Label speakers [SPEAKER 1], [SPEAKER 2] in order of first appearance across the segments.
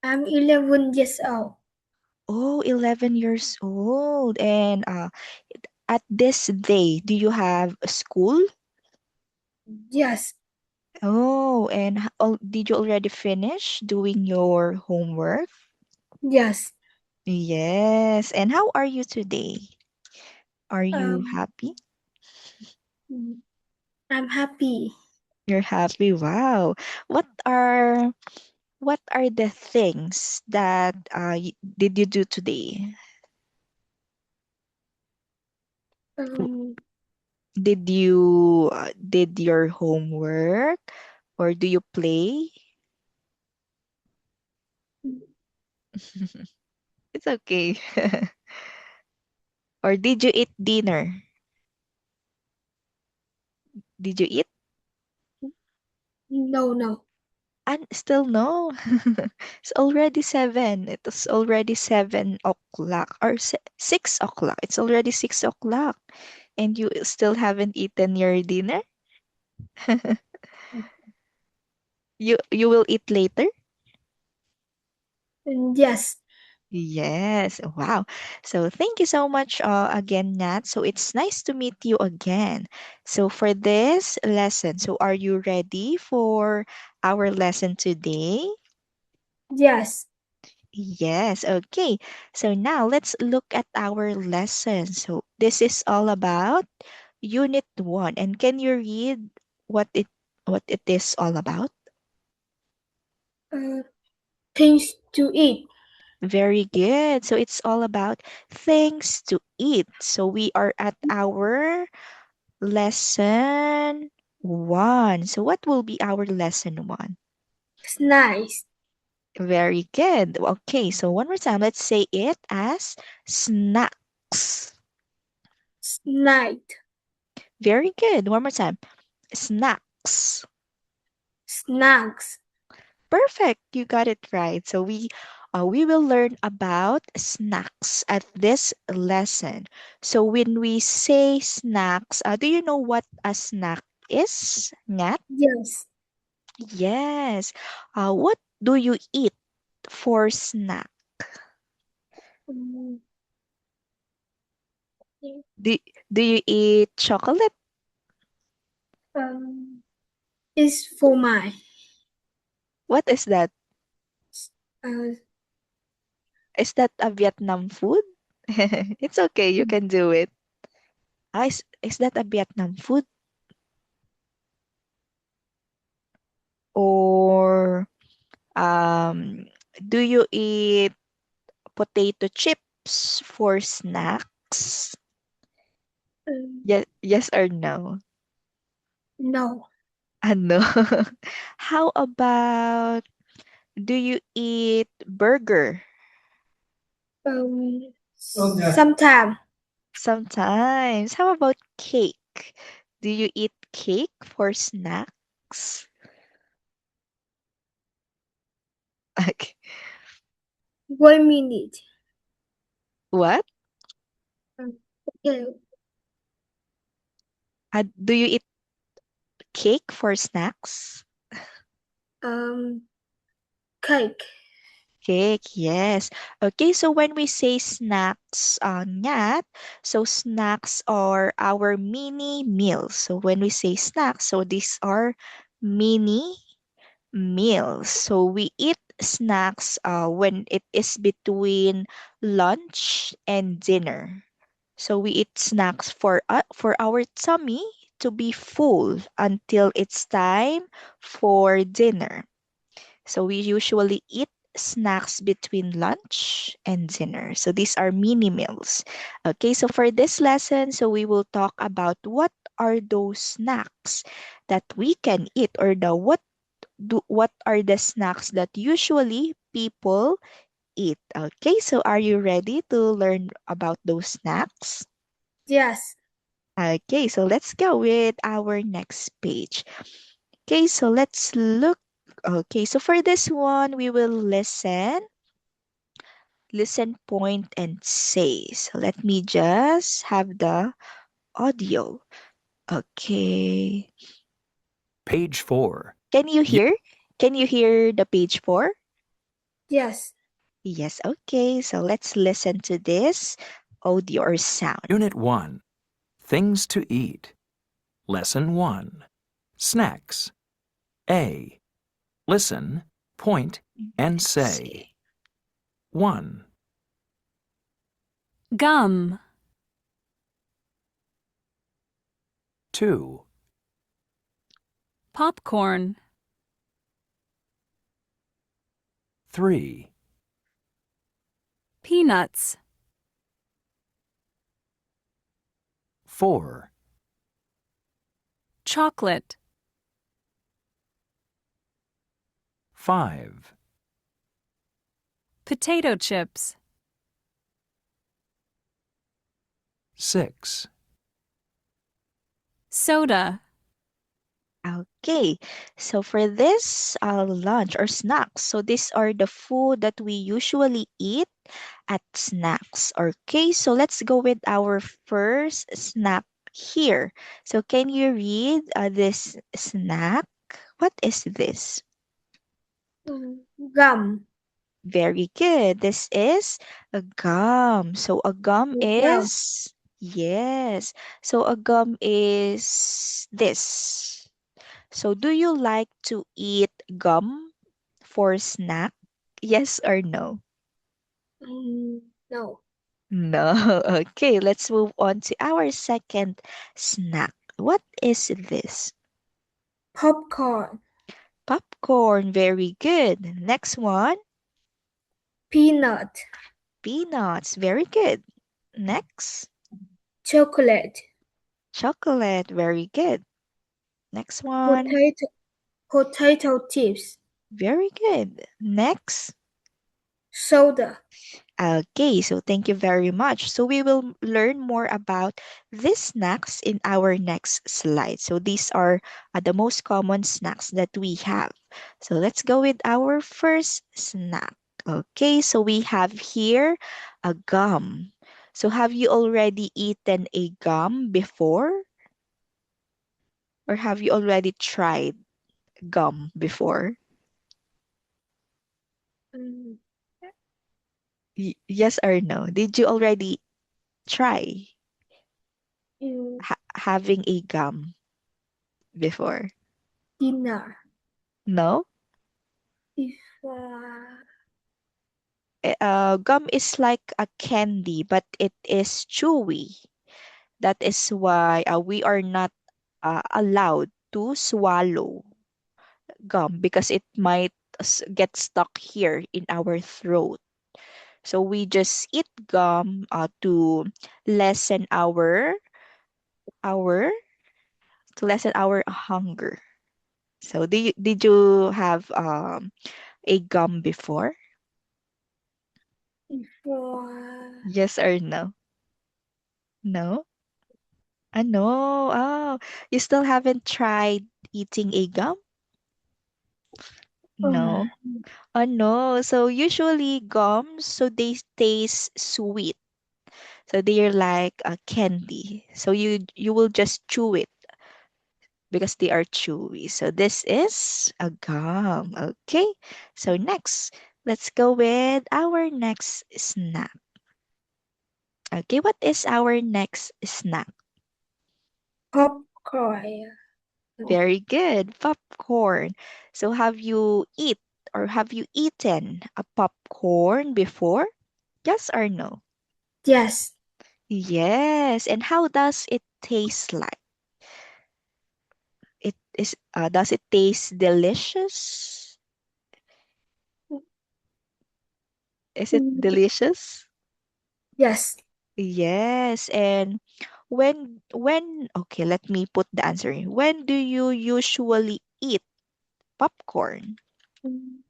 [SPEAKER 1] I'm 11 years old.
[SPEAKER 2] Oh, 11 years old. And at this day, do you have a school?
[SPEAKER 1] Yes,
[SPEAKER 2] Oh, and did you already finish doing your homework?
[SPEAKER 1] yes.
[SPEAKER 2] Yes. And how are you today? Are you
[SPEAKER 1] Um,
[SPEAKER 2] happy?
[SPEAKER 1] I'm happy.
[SPEAKER 2] You're happy. Wow. What are what are the things that did you do today? W-
[SPEAKER 1] Um,
[SPEAKER 2] did your homework or do you play? It's okay. Or did you eat dinner? Did you eat?
[SPEAKER 1] no, no.
[SPEAKER 2] And still no. It's already 7. It is already 7 o'clock or 6 o'clock. It's already 6 o'clock. And you still haven't eaten your dinner? You will eat later?
[SPEAKER 1] Yes,
[SPEAKER 2] Yes. Wow. So thank you so much again, Nat. So it's nice to meet you again. So for this lesson, so are you ready for our lesson today?
[SPEAKER 1] yes,
[SPEAKER 2] Yes. Okay. So now let's look at our lesson. So this is all about Unit 1. And can you read what it is all about?
[SPEAKER 1] uh, things to eat.
[SPEAKER 2] Very good. So it's all about things to eat. So we are at our lesson 1. So what will be our lesson 1?
[SPEAKER 1] It's nice.
[SPEAKER 2] Very good. Okay, so one more time. Let's say it as snacks.
[SPEAKER 1] Snack.
[SPEAKER 2] Very good. One more time. Snacks.
[SPEAKER 1] Snacks.
[SPEAKER 2] Perfect. You got it right. So we will learn about snacks at this lesson. So when we say snacks, do you know what a snack is, Nat?
[SPEAKER 1] Yes.
[SPEAKER 2] Yes. What do you eat for snack?
[SPEAKER 1] Um,
[SPEAKER 2] Do, do you eat chocolate?
[SPEAKER 1] um, is for my
[SPEAKER 2] What is that?
[SPEAKER 1] uh,
[SPEAKER 2] Is that a Vietnam food? It's okay, you can do it. Is that a Vietnam food? Or do you eat potato chips for snacks?
[SPEAKER 1] um,
[SPEAKER 2] Yes or no?
[SPEAKER 1] no.
[SPEAKER 2] Ano? How about do you eat burger?
[SPEAKER 1] Sometimes.
[SPEAKER 2] Sometimes. How about cake? Do you eat cake for snacks? Okay.
[SPEAKER 1] 1 minute.
[SPEAKER 2] What?
[SPEAKER 1] Okay.
[SPEAKER 2] Do you eat cake for snacks?
[SPEAKER 1] Um, cake.
[SPEAKER 2] Cake, yes. Okay, so when we say snacks, Nat, so snacks are our mini meals. So when we say snacks, so these are mini meals. So we eat snacks when it is between lunch and dinner. So we eat snacks for our tummy to be full until it's time for dinner. So we usually eat snacks between lunch and dinner. So these are mini meals. Okay, so for this lesson, so we will talk about what are those snacks that we can eat, or what are the snacks that usually people eat. Okay, so are you ready to learn about those snacks?
[SPEAKER 1] Yes.
[SPEAKER 2] Okay, so let's go with our next page. Okay, so let's look. Okay, so for this one, we will listen, point, and say. So let me just have the audio. Okay.
[SPEAKER 3] Page 4.
[SPEAKER 2] Can you
[SPEAKER 3] Ye-
[SPEAKER 2] hear? Can you hear the page 4?
[SPEAKER 1] Yes.
[SPEAKER 2] Yes, okay. So let's listen to this audio or sound.
[SPEAKER 3] Unit 1. Things to eat. Lesson 1. Snacks. A. Listen, point, and say. 1,
[SPEAKER 4] Gum,
[SPEAKER 3] 2,
[SPEAKER 4] popcorn,
[SPEAKER 3] 3,
[SPEAKER 4] peanuts,
[SPEAKER 3] 4,
[SPEAKER 4] chocolate,
[SPEAKER 3] 5,
[SPEAKER 4] potato chips,
[SPEAKER 3] 6,
[SPEAKER 4] soda,
[SPEAKER 2] Okay, so for this lunch or snacks, so these are the food that we usually eat at snacks. Okay, so let's go with our first snack here. So can you read this snack? What is this?
[SPEAKER 1] Gum.
[SPEAKER 2] Very good. This is a gum. So a gum
[SPEAKER 1] Gum.
[SPEAKER 2] is, yes. So a gum is this. So do you like to eat gum for snack? Yes or no?
[SPEAKER 1] No.
[SPEAKER 2] No. Okay, let's move on to our second snack. What is this?
[SPEAKER 1] Popcorn.
[SPEAKER 2] Popcorn. Very good. Next one,
[SPEAKER 1] Peanut.
[SPEAKER 2] peanuts. Very good. Next,
[SPEAKER 1] Chocolate.
[SPEAKER 2] chocolate. Very good. Next one,
[SPEAKER 1] Potato. Potato chips.
[SPEAKER 2] very good. Next,
[SPEAKER 1] Soda.
[SPEAKER 2] okay, so thank you very much. So we will learn more about these snacks in our next slide. So these are the most common snacks that we have. So let's go with our first snack. Okay, so we have here a gum. So have you already eaten a gum before? Or have you already tried gum before?
[SPEAKER 1] Mm,
[SPEAKER 2] Yes or no? Did you already try
[SPEAKER 1] mm,
[SPEAKER 2] having a gum before?
[SPEAKER 1] Dinner.
[SPEAKER 2] No?
[SPEAKER 1] If
[SPEAKER 2] Gum is like a candy, but it is chewy. That is why we are not allowed to swallow gum because it might get stuck here in our throat. So we just eat gum to lessen our our hunger. So did you have a gum before?
[SPEAKER 1] if
[SPEAKER 2] Yes or no? No? No. Oh, you still haven't tried eating a gum? No. Oh no. So usually gums, so they taste sweet. So they're like a candy. So you will just chew it because they are chewy. So this is a gum. Okay. So next, let's go with our next snack. Okay, what is our next snack?
[SPEAKER 1] popcorn.
[SPEAKER 2] Very good. Popcorn. So have you eat or have you eaten a popcorn before? Yes or no?
[SPEAKER 1] Yes.
[SPEAKER 2] Yes. And how does it taste like? It is does it taste delicious? Is it
[SPEAKER 1] Mm,
[SPEAKER 2] delicious?
[SPEAKER 1] Yes.
[SPEAKER 2] Yes. And when okay, let me put the answer in. When do you usually eat popcorn?
[SPEAKER 1] Mm,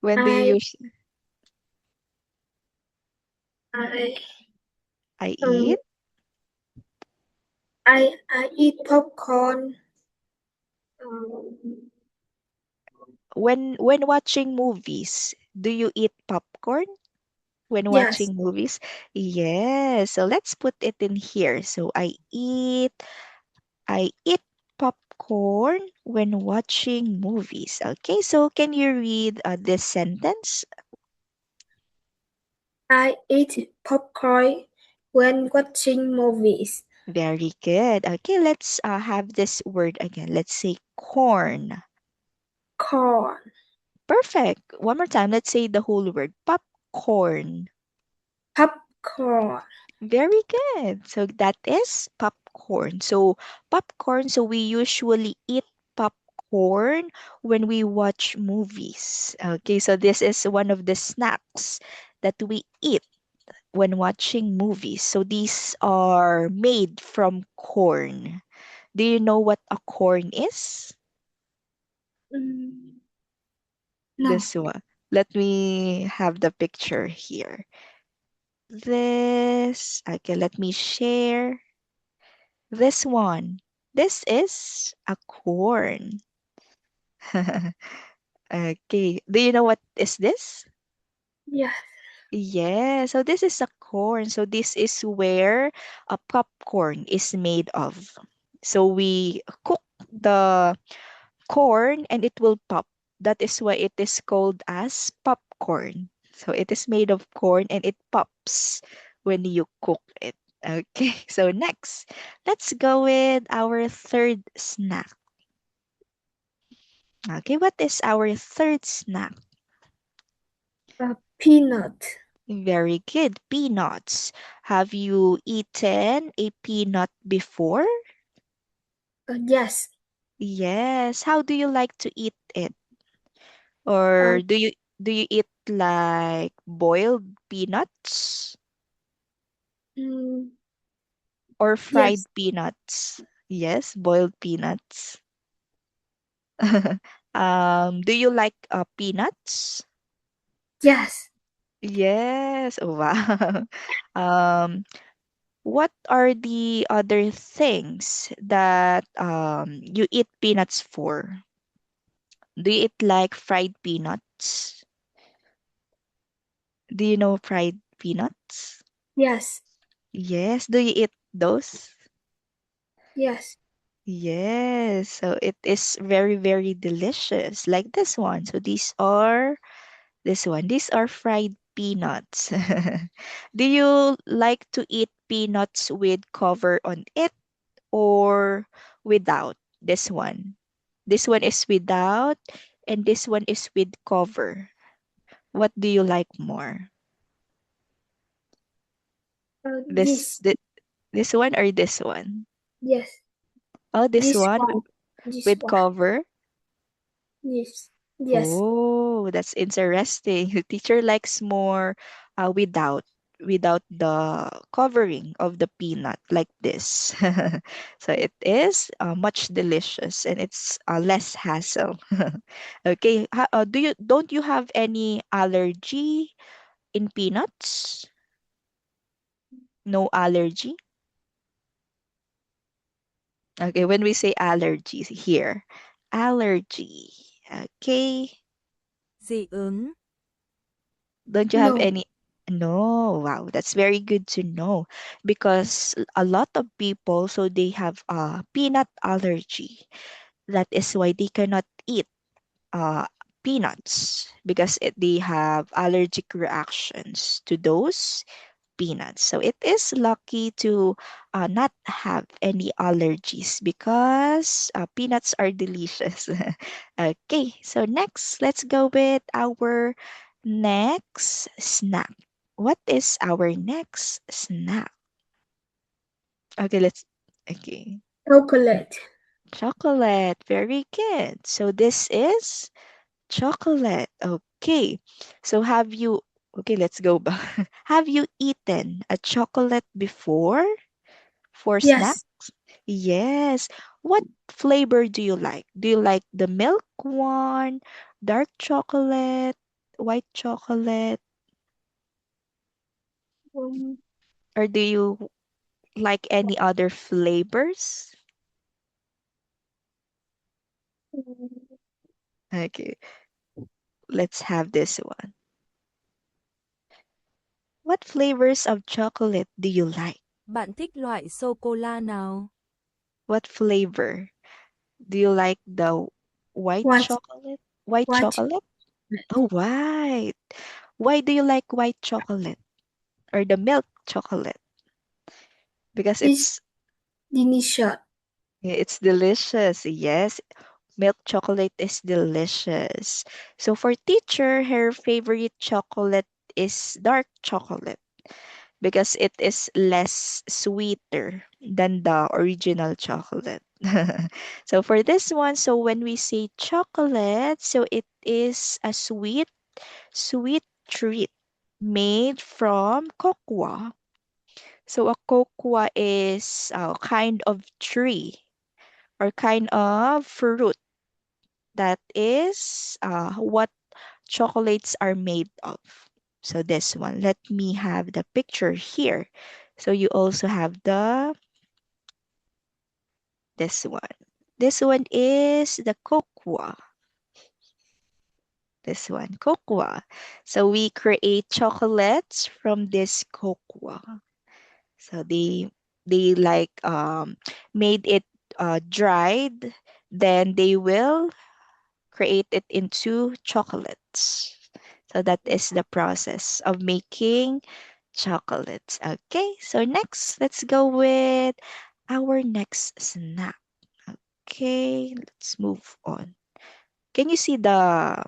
[SPEAKER 2] When do
[SPEAKER 1] I
[SPEAKER 2] you usually
[SPEAKER 1] I
[SPEAKER 2] I
[SPEAKER 1] um
[SPEAKER 2] eat?
[SPEAKER 1] I eat popcorn. Um,
[SPEAKER 2] When watching movies, do you eat popcorn when
[SPEAKER 1] yes.
[SPEAKER 2] watching movies? Yes. So let's put it in here. So I eat popcorn corn when watching movies. Okay, so can you read this sentence?
[SPEAKER 1] I eat popcorn when watching movies.
[SPEAKER 2] Very good. Okay, let's have this word again. Let's say corn.
[SPEAKER 1] Corn.
[SPEAKER 2] Perfect. One more time. Let's say the whole word. Popcorn.
[SPEAKER 1] Popcorn.
[SPEAKER 2] Very good. So that is popcorn. So popcorn, so we usually eat popcorn when we watch movies. Okay, so this is one of the snacks that we eat when watching movies. So these are made from corn. Do you know what a corn is?
[SPEAKER 1] Mm, no.
[SPEAKER 2] This one. Let me have the picture here. This, okay, let me share. This one. This is a corn. Okay. Do you know what is this?
[SPEAKER 1] Yes.
[SPEAKER 2] Yeah, so this is a corn. So this is where a popcorn is made of. So we cook the corn and it will pop. That is why it is called as popcorn. So it is made of corn and it pops when you cook it. Okay, so next, let's go with our third snack. Okay, what is our third snack?
[SPEAKER 1] Peanut.
[SPEAKER 2] Very good, peanuts. Have you eaten a peanut before?
[SPEAKER 1] Yes.
[SPEAKER 2] Yes. How do you like to eat it?
[SPEAKER 1] Uh,
[SPEAKER 2] Or do you eat like boiled peanuts
[SPEAKER 1] mm,
[SPEAKER 2] or fried
[SPEAKER 1] yes.
[SPEAKER 2] peanuts? Yes, boiled peanuts. Do you like peanuts?
[SPEAKER 1] Yes.
[SPEAKER 2] Yes. Oh, wow. Um, what are the other things that you eat peanuts for? Do you eat like fried peanuts? Do you know fried peanuts?
[SPEAKER 1] Yes.
[SPEAKER 2] Yes. Do you eat those?
[SPEAKER 1] Yes.
[SPEAKER 2] Yes. So it is very, very delicious. Like this one. So these are this one. These are fried peanuts. Do you like to eat peanuts with cover on it or without? This one. This one is without, and this one is with cover. What do you like more? This
[SPEAKER 1] This.
[SPEAKER 2] this, this one or this one?
[SPEAKER 1] Yes.
[SPEAKER 2] Oh, this
[SPEAKER 1] This
[SPEAKER 2] one
[SPEAKER 1] one. This
[SPEAKER 2] with
[SPEAKER 1] one.
[SPEAKER 2] cover.
[SPEAKER 1] Yes. Yes.
[SPEAKER 2] Oh, that's interesting. The teacher likes more without the covering of the peanut like this. So it is much delicious and it's less hassle. Okay, don't you have any allergy in peanuts? No allergy? Okay, when we say allergies here, allergy. Okay,
[SPEAKER 5] Dị ứng.
[SPEAKER 2] don't you have
[SPEAKER 1] No.
[SPEAKER 2] any? No, wow, that's very good to know because a lot of people, so they have a peanut allergy. That is why they cannot eat uh, peanuts because they have allergic reactions to those peanuts. So it is lucky to not have any allergies because peanuts are delicious. Okay, so next, let's go with our next snack. What is our next snack? Okay, okay.
[SPEAKER 1] Chocolate.
[SPEAKER 2] Chocolate, very good. So this is chocolate. Okay. So okay, let's go back. Have you eaten a chocolate before for snack?
[SPEAKER 1] Yes.
[SPEAKER 2] Yes. What flavor do you like? Do you like the milk one, dark chocolate, white chocolate,
[SPEAKER 1] Um,
[SPEAKER 2] or do you like any other flavors? Okay, let's have this one. What flavors of chocolate do you like?
[SPEAKER 5] Bạn thích loại sô cô la nào?
[SPEAKER 2] What flavor? Do you like the white
[SPEAKER 1] White.
[SPEAKER 2] chocolate? White
[SPEAKER 1] White.
[SPEAKER 2] chocolate? Oh, white. Why do you like white chocolate or the milk chocolate? Because
[SPEAKER 1] It's delicious.
[SPEAKER 2] it's delicious. Yes, milk chocolate is delicious. So for teacher, her favorite chocolate is dark chocolate because it is less sweeter than the original chocolate. So for this one, so when we say chocolate, so it is a sweet treat made from cocoa. So a cocoa is a kind of tree or kind of fruit that is what chocolates are made of. So this one, let me have the picture here. So you also have this one. This one is the cocoa. This one, cocoa. So we create chocolates from this cocoa. So they like made it dried, then they will create it into chocolates. So that is the process of making chocolates. Okay, so next, let's go with our next snack. Okay, let's move on. Can you see the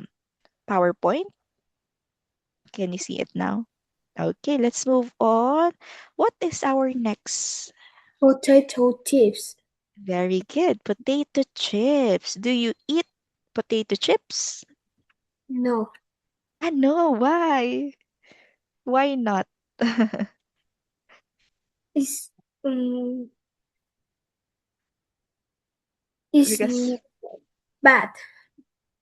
[SPEAKER 2] PowerPoint? Can you see it now? Okay, let's move on. What is our next?
[SPEAKER 1] Potato chips.
[SPEAKER 2] Very good. Potato chips. Do you eat potato chips?
[SPEAKER 1] No.
[SPEAKER 2] Ah, no. Why? Why not?
[SPEAKER 1] It's um it's
[SPEAKER 2] Because
[SPEAKER 1] bad.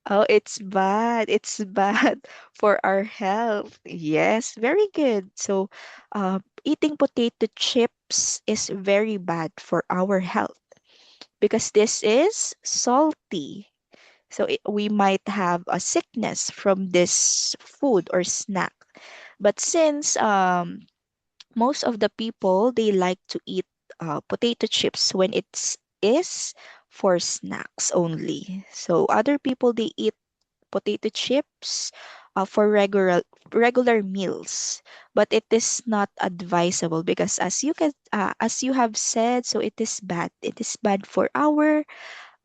[SPEAKER 2] oh, it's bad. It's bad for our health. Yes, very good. So, eating potato chips is very bad for our health because this is salty. So we might have a sickness from this food or snack. But since most of the people they like to eat potato chips when it's is for snacks only. So other people they eat potato chips for regular meals, but it is not advisable because as you have said, so it is bad. It is bad for our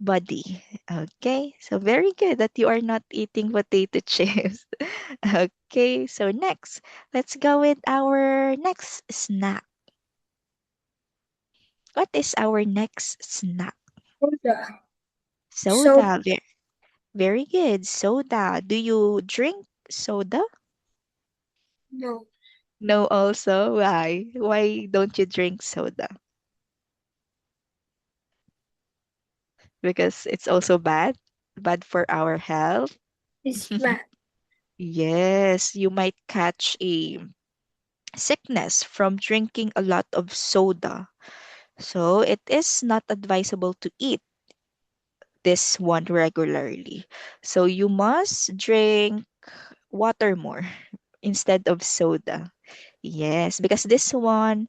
[SPEAKER 2] body. Okay, so very good that you are not eating potato chips. Okay, so next, let's go with our next snack. What is our next snack?
[SPEAKER 1] Soda. So
[SPEAKER 2] Soda. Very good. Soda. Do you drink soda?
[SPEAKER 1] no.
[SPEAKER 2] No, also. Why? Why don't you drink soda? Because it's also bad. Bad for our health.
[SPEAKER 1] It's bad.
[SPEAKER 2] Yes, you might catch a sickness from drinking a lot of soda. So it is not advisable to eat this one regularly. So you must drink water more instead of soda. Yes, because this one,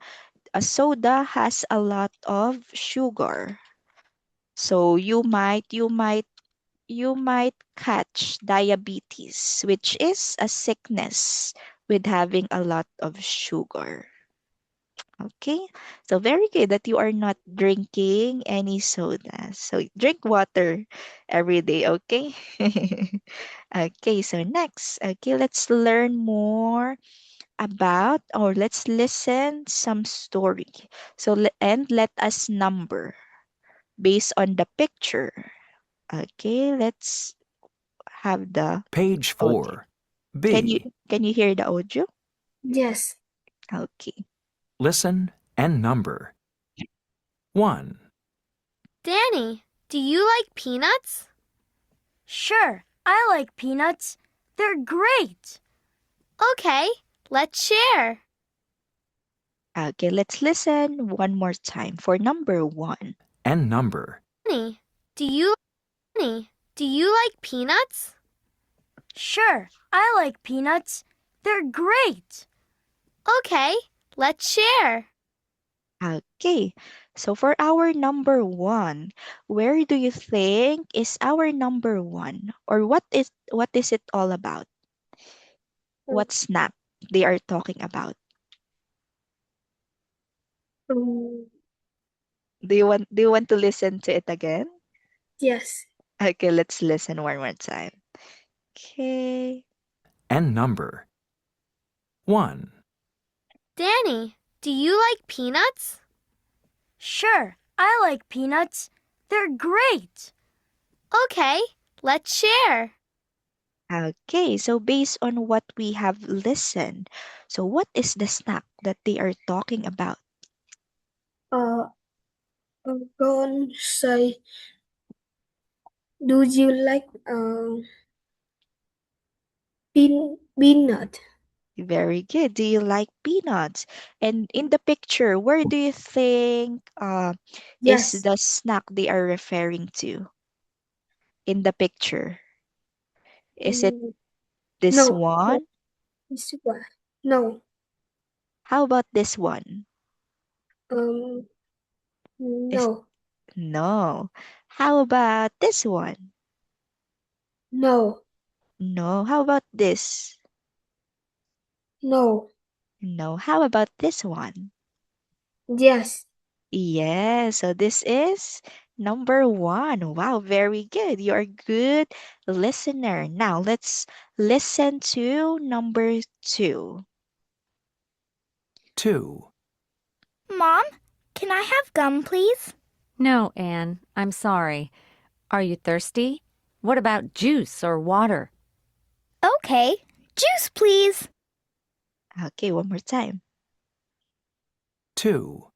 [SPEAKER 2] a soda has a lot of sugar. So you might catch diabetes, which is a sickness with having a lot of sugar. Okay, so very good that you are not drinking any soda. So drink water every day, okay? Okay, so next, okay, let's learn more about or let's listen some story. So and let us number based on the picture. Okay, let's have the
[SPEAKER 3] Page
[SPEAKER 2] audio.
[SPEAKER 3] 4.
[SPEAKER 2] Can you
[SPEAKER 3] B.
[SPEAKER 2] can you hear the audio?
[SPEAKER 1] Yes.
[SPEAKER 2] Okay.
[SPEAKER 3] Listen and number. 1,
[SPEAKER 6] Danny, do you like peanuts?
[SPEAKER 5] Sure, I like peanuts. They're great.
[SPEAKER 6] Okay, let's share.
[SPEAKER 2] Okay, let's listen one more time for number 1.
[SPEAKER 3] and number.
[SPEAKER 6] Danny, do you Danny, do you like peanuts?
[SPEAKER 5] Sure, I like peanuts. They're great.
[SPEAKER 6] Okay, let's share.
[SPEAKER 2] Okay, so for our number one, where do you think is our number one? Or what is it all about? What snack they are talking about?
[SPEAKER 1] Um,
[SPEAKER 2] Do you want to listen to it again?
[SPEAKER 1] yes.
[SPEAKER 2] Okay, let's listen one more time. Okay.
[SPEAKER 3] and number. 1,
[SPEAKER 6] Danny, do you like peanuts?
[SPEAKER 5] Sure, I like peanuts. They're great.
[SPEAKER 6] Okay, let's share.
[SPEAKER 2] Okay, so based on what we have listened, so what is the snack that they are talking about?
[SPEAKER 1] Uh, I'm going to say, do you like peanut?
[SPEAKER 2] Very good. Do you like peanuts? And in the picture, where do you think is
[SPEAKER 1] Yes.
[SPEAKER 2] the snack they are referring to in the picture? Is it
[SPEAKER 1] Mm,
[SPEAKER 2] this
[SPEAKER 1] no. No.
[SPEAKER 2] one?
[SPEAKER 1] This one. No.
[SPEAKER 2] How about this one?
[SPEAKER 1] Um.
[SPEAKER 2] Is
[SPEAKER 1] No.
[SPEAKER 2] no. How about this one?
[SPEAKER 1] No.
[SPEAKER 2] No. How about this?
[SPEAKER 1] No.
[SPEAKER 2] No. How about this one?
[SPEAKER 1] Yes.
[SPEAKER 2] Yes, so this is number one. Wow, very good. You're a good listener. Now let's listen to number two.
[SPEAKER 3] 2,
[SPEAKER 5] Mom, can I have gum, please?
[SPEAKER 4] No, Anne, I'm sorry. Are you thirsty? What about juice or water?
[SPEAKER 5] Okay. Juice, please.
[SPEAKER 2] Okay, one more time.
[SPEAKER 3] 2,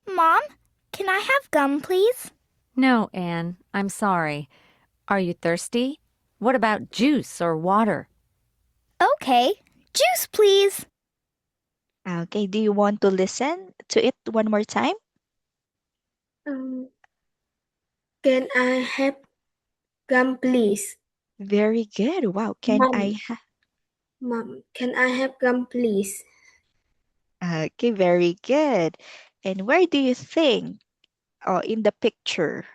[SPEAKER 5] Mom, can I have gum, please?
[SPEAKER 4] No, Anne, I'm sorry. Are you thirsty? What about juice or water?
[SPEAKER 5] Okay. Juice, please.
[SPEAKER 2] Okay, do you want to listen to it one more time?
[SPEAKER 1] Um. Can I have gum, please?
[SPEAKER 2] Very good. Wow,
[SPEAKER 1] Mom. Mom, can I have gum, please?
[SPEAKER 2] Okay, very good. And where do you think in the picture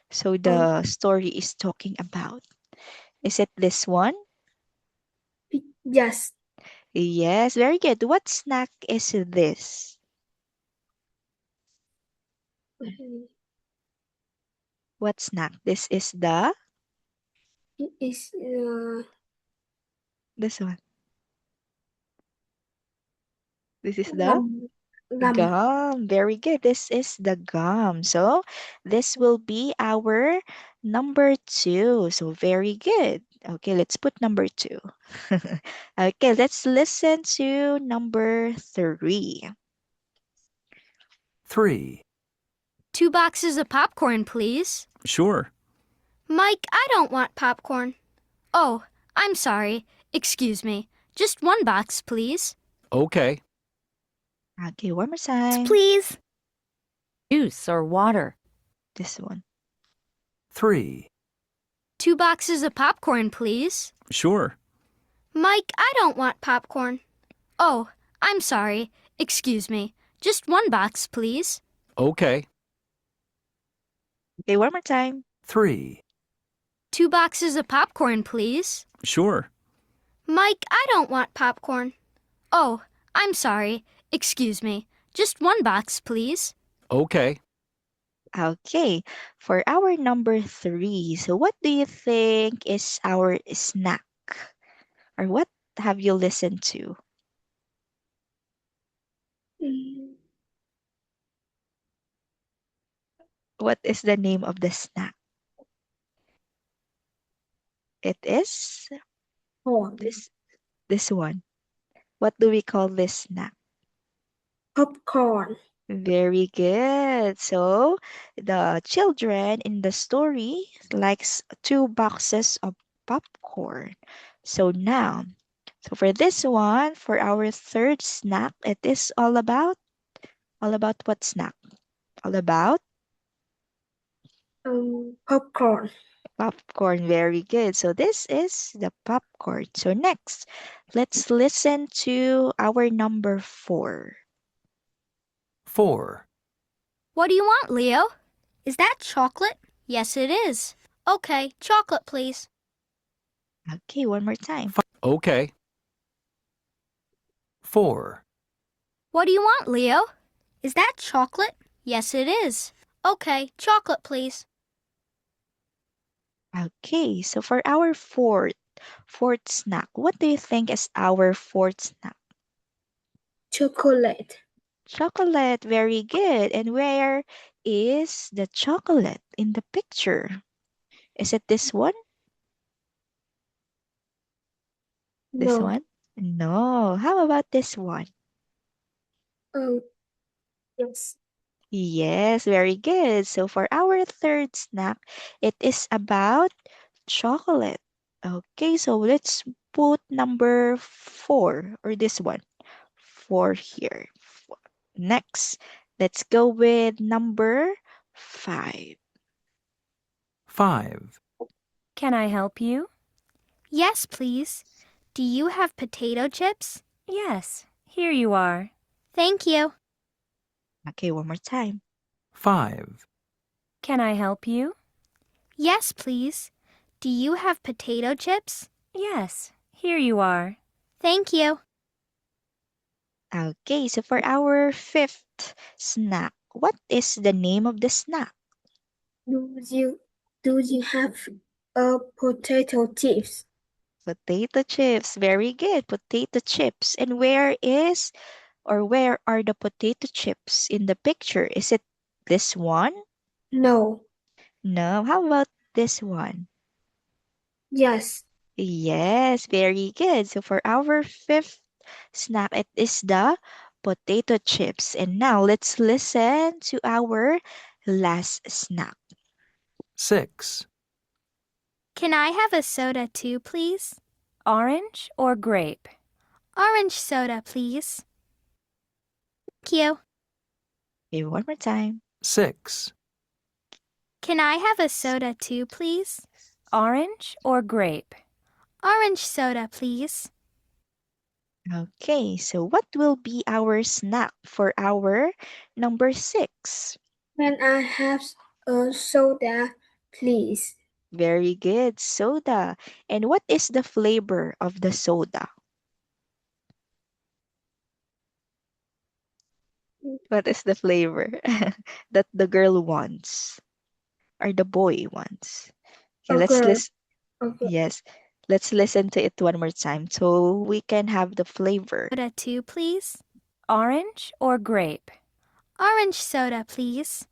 [SPEAKER 2] so the story is talking about? Is it this one?
[SPEAKER 1] Yes.
[SPEAKER 2] Yes, very good. What snack is this? What snack? This is
[SPEAKER 1] It is
[SPEAKER 2] this one. This is the
[SPEAKER 1] gum. Gum.
[SPEAKER 2] gum. Very good. This is the gum. So this will be our number two. So very good. Okay, let's put number two. Okay, let's listen to number three.
[SPEAKER 3] 3,
[SPEAKER 6] 2 boxes of popcorn, please.
[SPEAKER 7] Sure.
[SPEAKER 6] Mike, I don't want popcorn. Oh, I'm sorry. Excuse me. Just 1 box, please.
[SPEAKER 7] Okay.
[SPEAKER 2] Okay, one more time.
[SPEAKER 5] Please.
[SPEAKER 4] Juice or water?
[SPEAKER 2] This one.
[SPEAKER 3] 3,
[SPEAKER 6] 2 boxes of popcorn, please.
[SPEAKER 7] Sure.
[SPEAKER 6] Mike, I don't want popcorn. Oh, I'm sorry. Excuse me. Just 1 box, please.
[SPEAKER 7] Okay.
[SPEAKER 2] Okay, one more time.
[SPEAKER 3] 3,
[SPEAKER 6] 2 boxes of popcorn, please.
[SPEAKER 7] Sure.
[SPEAKER 6] Mike, I don't want popcorn. Oh, I'm sorry. Excuse me. Just 1 box, please.
[SPEAKER 7] Okay.
[SPEAKER 2] Okay, for our number three, so what do you think is our snack? Or what have you listened to?
[SPEAKER 1] Mm,
[SPEAKER 2] What is the name of the snack? It is
[SPEAKER 1] Corn.
[SPEAKER 2] this one. What do we call this snack?
[SPEAKER 1] Popcorn.
[SPEAKER 2] Very good. So the children in the story likes 2 boxes of popcorn. So now, so for this one, for our third snack, it is all about what snack? All about
[SPEAKER 1] Popcorn.
[SPEAKER 2] popcorn. Very good. So this is the popcorn. So next, let's listen to our number four.
[SPEAKER 3] 4,
[SPEAKER 6] What do you want, Leo? Is that chocolate? Yes, it is. Okay, chocolate, please.
[SPEAKER 2] Okay, one more time.
[SPEAKER 7] Okay.
[SPEAKER 3] 4,
[SPEAKER 6] What do you want, Leo? Is that chocolate? Yes, it is. Okay, chocolate, please.
[SPEAKER 2] Okay, so for our fourth snack, what do you think is our fourth snack?
[SPEAKER 1] chocolate,
[SPEAKER 2] Chocolate, very good. And where is the chocolate in the picture? Is it this one? This
[SPEAKER 1] no,
[SPEAKER 2] one? No. How about this one?
[SPEAKER 1] oh, yes,
[SPEAKER 2] Yes, very good. So for our third snack, it is about chocolate. Okay, so let's put number 4 or this one. 4 here. Next, let's go with number 5.
[SPEAKER 3] 5,
[SPEAKER 4] Can I help you?
[SPEAKER 6] Yes, please. Do you have potato chips?
[SPEAKER 4] Yes, here you are.
[SPEAKER 6] Thank you.
[SPEAKER 2] Okay, one more time.
[SPEAKER 3] 5,
[SPEAKER 4] Can I help you?
[SPEAKER 6] Yes, please. Do you have potato chips?
[SPEAKER 4] Yes, here you are.
[SPEAKER 6] Thank you.
[SPEAKER 2] Okay, so for our fifth snack, what is the name of the snack?
[SPEAKER 1] do you have potato chips?
[SPEAKER 2] Potato chips. Very good. Potato chips. And where are the potato chips in the picture? Is it this one?
[SPEAKER 1] No,
[SPEAKER 2] No. How about this one?
[SPEAKER 1] yes,
[SPEAKER 2] Yes, very good. So for our fifth snack, it is the potato chips. And now let's listen to our last snack.
[SPEAKER 3] 6,
[SPEAKER 6] Can I have a soda too, please?
[SPEAKER 4] Orange or grape?
[SPEAKER 6] Orange soda, please. Thank you.
[SPEAKER 2] Okay, one more time.
[SPEAKER 3] 6,
[SPEAKER 6] Can I have a soda too, please?
[SPEAKER 4] Orange or grape?
[SPEAKER 6] Orange soda, please.
[SPEAKER 2] Okay, so what will be our snack for our number 6?
[SPEAKER 1] can I have a soda, please?
[SPEAKER 2] Very good, soda. And what is the flavor of the soda? What is the flavor that the girl wants or the boy wants? Okay,
[SPEAKER 1] A
[SPEAKER 2] let's
[SPEAKER 1] girl,
[SPEAKER 2] listen.
[SPEAKER 1] a girl.
[SPEAKER 2] Yes, let's listen to it one more time so we can have the flavor.
[SPEAKER 6] Soda too, please.
[SPEAKER 4] Orange or grape?
[SPEAKER 6] Orange soda, please.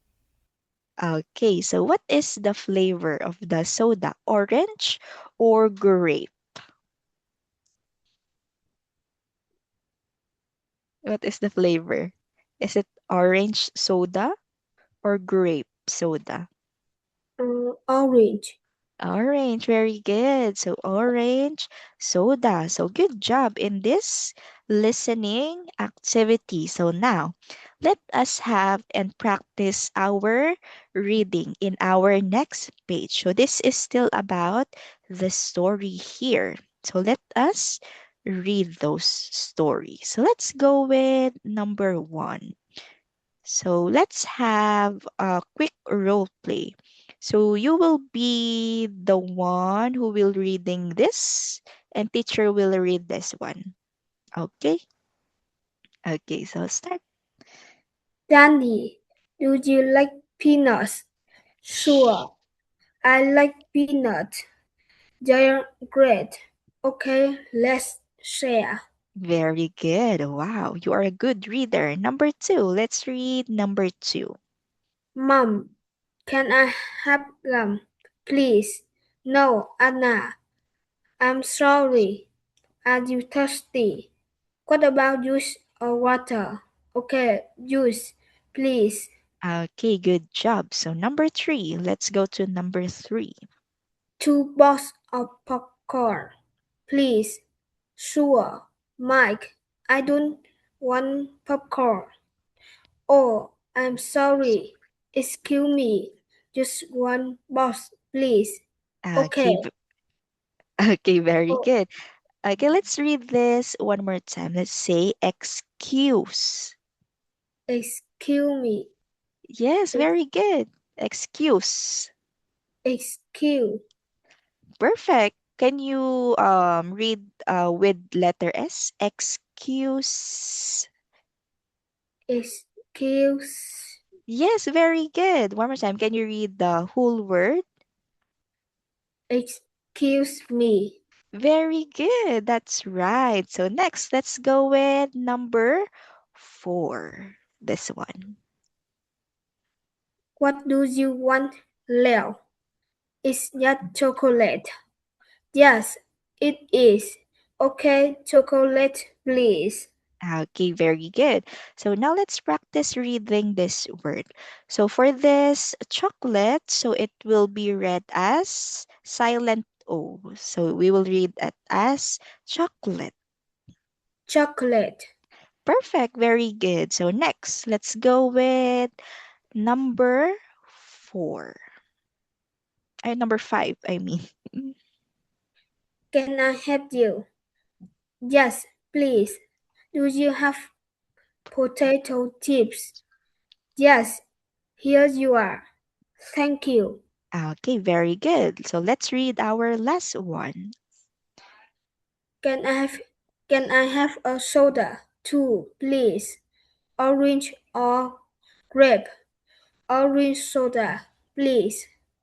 [SPEAKER 2] Okay, so what is the flavor of the soda? Orange or grape? What is the flavor? Is it orange soda or grape soda?
[SPEAKER 1] Orange.
[SPEAKER 2] Orange, very good. So orange soda. So good job in this listening activity. So now let us have and practice our reading in our next page. So this is still about the story here. So let us read those stories. So let's go with number 1. So let's have a quick role play. So you will be the one who will reading this and teacher will read this one. Okay? Okay, so start.
[SPEAKER 1] Danny, do you like peanuts? Sure, I like peanuts. They're great. Okay, let's share.
[SPEAKER 2] Very good. Wow, you are a good reader. Number 2. Let's read number 2.
[SPEAKER 1] Mom, can I have gum, please? No, Anna. I'm sorry. Are you thirsty? What about juice or water? Okay, juice, please.
[SPEAKER 2] Okay, good job. So number 3. Let's go to number 3.
[SPEAKER 1] 2 boxes of popcorn, please. Sure, Mike. I don't want popcorn. Oh, I'm sorry. Excuse me. Just one box, please. Okay.
[SPEAKER 2] Okay, okay, very
[SPEAKER 1] Oh,
[SPEAKER 2] good. Okay, let's read this one more time. Let's say excuse.
[SPEAKER 1] Excuse me.
[SPEAKER 2] Yes, very good. Excuse.
[SPEAKER 1] Excuse.
[SPEAKER 2] Perfect. Can you read with letter S? Excuse.
[SPEAKER 1] Excuse.
[SPEAKER 2] Yes, very good. One more time. Can you read the whole word?
[SPEAKER 1] Excuse me.
[SPEAKER 2] Very good. That's right. So next, let's go with number 4. This one.
[SPEAKER 1] What do you want, Leo? Is that chocolate? Yes, it is. Okay, chocolate, please.
[SPEAKER 2] Okay, very good. So now let's practice reading this word. So for this chocolate, so it will be read as silent O. So we will read it as chocolate.
[SPEAKER 1] Chocolate.
[SPEAKER 2] Perfect, very good. So next, let's go with number 4. Number 5, I mean.
[SPEAKER 1] Can I help you? Yes, please. Do you have potato chips? Yes, here you are. Thank you.
[SPEAKER 2] Okay, very good. So let's read our last one.
[SPEAKER 1] Can I have can I have a soda too, please? Orange or grape? Orange soda, please.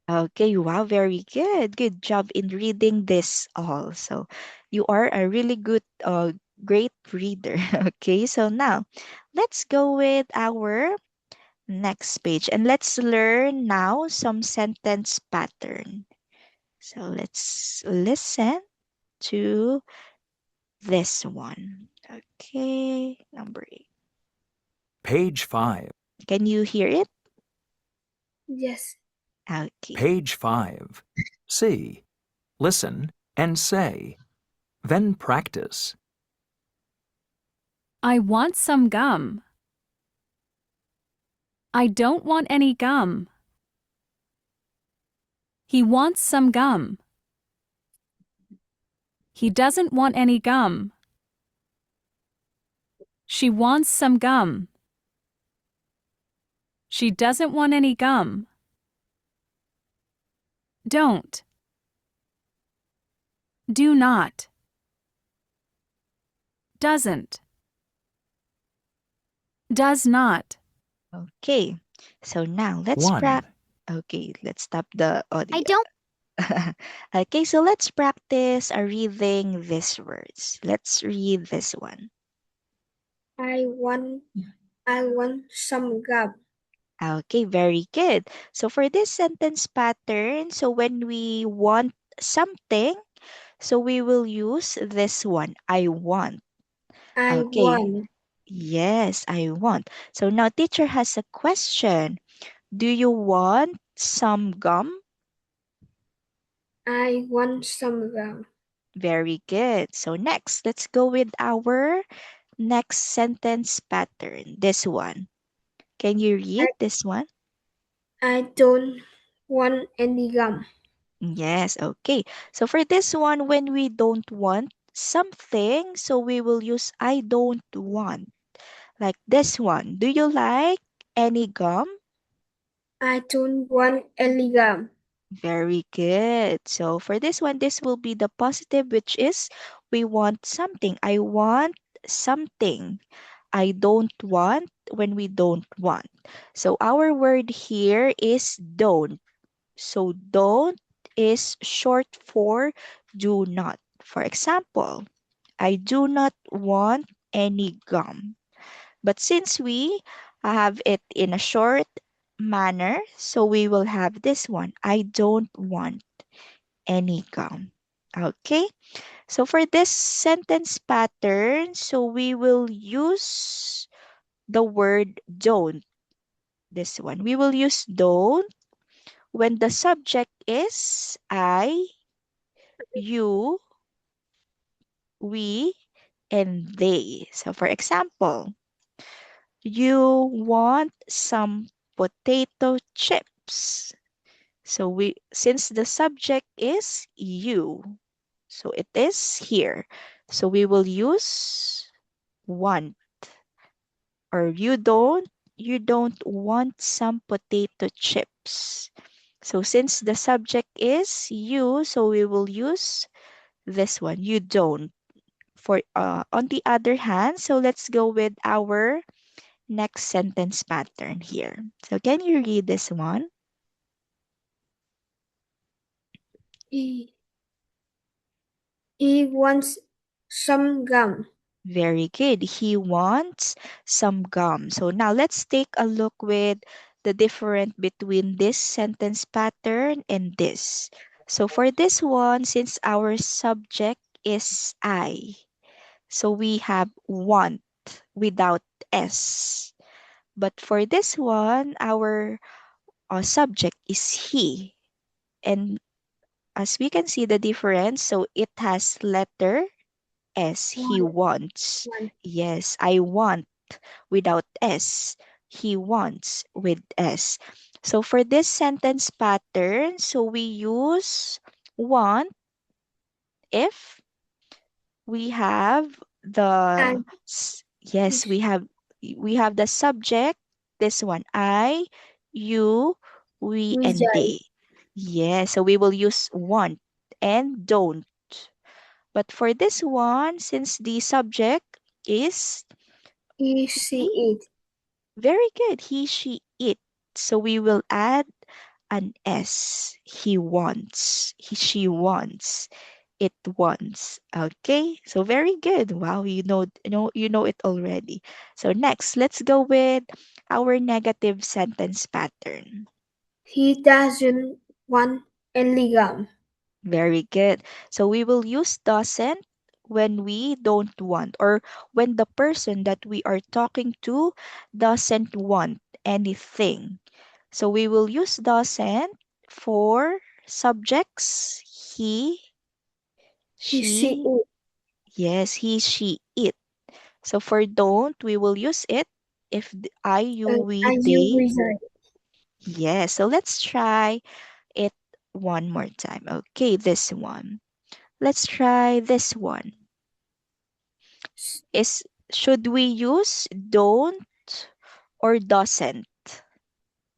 [SPEAKER 2] Okay, wow, very good. Good job in reading this all. So you are a really good, great reader. Okay, so now let's go with our next page and let's learn now some sentence pattern. So let's listen to this one. Okay, number 8.
[SPEAKER 3] Page 5.
[SPEAKER 2] Can you hear it?
[SPEAKER 1] Yes.
[SPEAKER 2] Okay.
[SPEAKER 3] Page 5. See, listen, and say. Then practice.
[SPEAKER 8] I want some gum. I don't want any gum. He wants some gum. He doesn't want any gum. She wants some gum. She doesn't want any gum. Don't. Do not. Doesn't. Does not.
[SPEAKER 2] Okay. So now let's
[SPEAKER 3] 1.
[SPEAKER 2] Okay, let's stop the audio.
[SPEAKER 6] I don't.
[SPEAKER 2] Okay, so let's practice reading these words. Let's read this one.
[SPEAKER 1] I want some gum.
[SPEAKER 2] Okay, very good. So for this sentence pattern, so when we want something, so we will use this one. I want.
[SPEAKER 1] I
[SPEAKER 2] Okay.
[SPEAKER 1] want.
[SPEAKER 2] Yes, I want. So now teacher has a question. Do you want some gum?
[SPEAKER 1] I want some gum.
[SPEAKER 2] Very good. So next, let's go with our next sentence pattern. This one. Can you read this one?
[SPEAKER 1] I don't want any gum.
[SPEAKER 2] Yes, okay. So for this one, when we don't want something, so we will use I don't want. Like this one. Do you like any gum?
[SPEAKER 1] I don't want any gum.
[SPEAKER 2] Very good. So for this one, this will be the positive, which is we want something. I want something. I don't want when we don't want. So our word here is don't. So don't is short for do not. For example, I do not want any gum. But since we have it in a short manner, so we will have this one. I don't want any gum. Okay? So for this sentence pattern, so we will use the word don't. This one. We will use don't when the subject is I, you, we, and they. So for example, you want some potato chips. So since the subject is you, so it is here. So we will use want or you don't you don't want some potato chips. So since the subject is you, so we will use this one. You don't. For on the other hand, so let's go with our next sentence pattern here. So can you read this one?
[SPEAKER 1] He wants some gum.
[SPEAKER 2] Very good. He wants some gum. So now let's take a look with the difference between this sentence pattern and this. So for this one, since our subject is I, so we have want without S. But for this one, our subject is he. And as we can see the difference, so it has letter S. He
[SPEAKER 1] Want,
[SPEAKER 2] wants.
[SPEAKER 1] want.
[SPEAKER 2] Yes, I want without S. He wants with S. So for this sentence pattern, so we use want if we have the
[SPEAKER 1] And
[SPEAKER 2] yes, we have the subject, this one, I, you, we, and
[SPEAKER 1] result.
[SPEAKER 2] they. Yes, so we will use want and don't. But for this one, since the subject is
[SPEAKER 1] He, she,
[SPEAKER 2] he,
[SPEAKER 1] it.
[SPEAKER 2] very good, he, she, it. So we will add an S. He wants. She wants. It wants. Okay, so very good. Wow, you know it already. So next, let's go with our negative sentence pattern.
[SPEAKER 1] He doesn't want any gum.
[SPEAKER 2] Very good. So we will use doesn't when we don't want, or when the person that we are talking to doesn't want anything. So we will use doesn't for subjects he,
[SPEAKER 1] He, she,
[SPEAKER 2] she,
[SPEAKER 1] it.
[SPEAKER 2] yes, he, she, it. So for don't, we will use it if I, you, we,
[SPEAKER 1] And you
[SPEAKER 2] they.
[SPEAKER 1] result.
[SPEAKER 2] Yes, so let's try it one more time. Okay, this one. Let's try this one. Is should we use don't or doesn't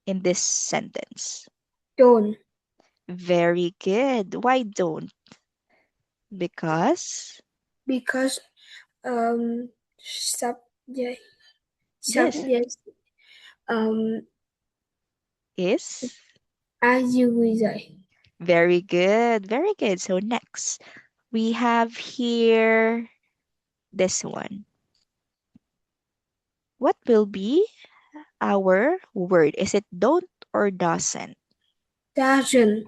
[SPEAKER 2] in this sentence?
[SPEAKER 1] Don't.
[SPEAKER 2] Very good. Why don't? Because
[SPEAKER 1] Because subject
[SPEAKER 2] yes,
[SPEAKER 1] um
[SPEAKER 2] is
[SPEAKER 1] as you result.
[SPEAKER 2] very good. Very good. So next, we have here this one. What will be our word? Is it don't or doesn't?
[SPEAKER 1] Doesn't.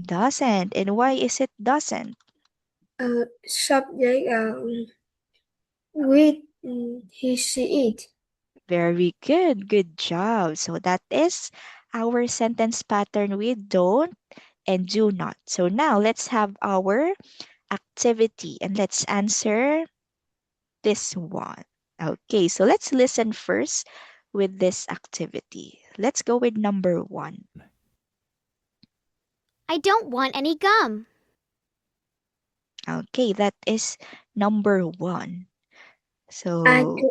[SPEAKER 2] Doesn't. And why is it doesn't?
[SPEAKER 1] Subject with he, she, it.
[SPEAKER 2] Very good. Good job. So that is our sentence pattern with don't and do not. So now let's have our activity and let's answer this one. Okay, so let's listen first with this activity. Let's go with number 1.
[SPEAKER 6] I don't want any gum.
[SPEAKER 2] Okay, that is number 1.
[SPEAKER 1] I,
[SPEAKER 2] So
[SPEAKER 1] do,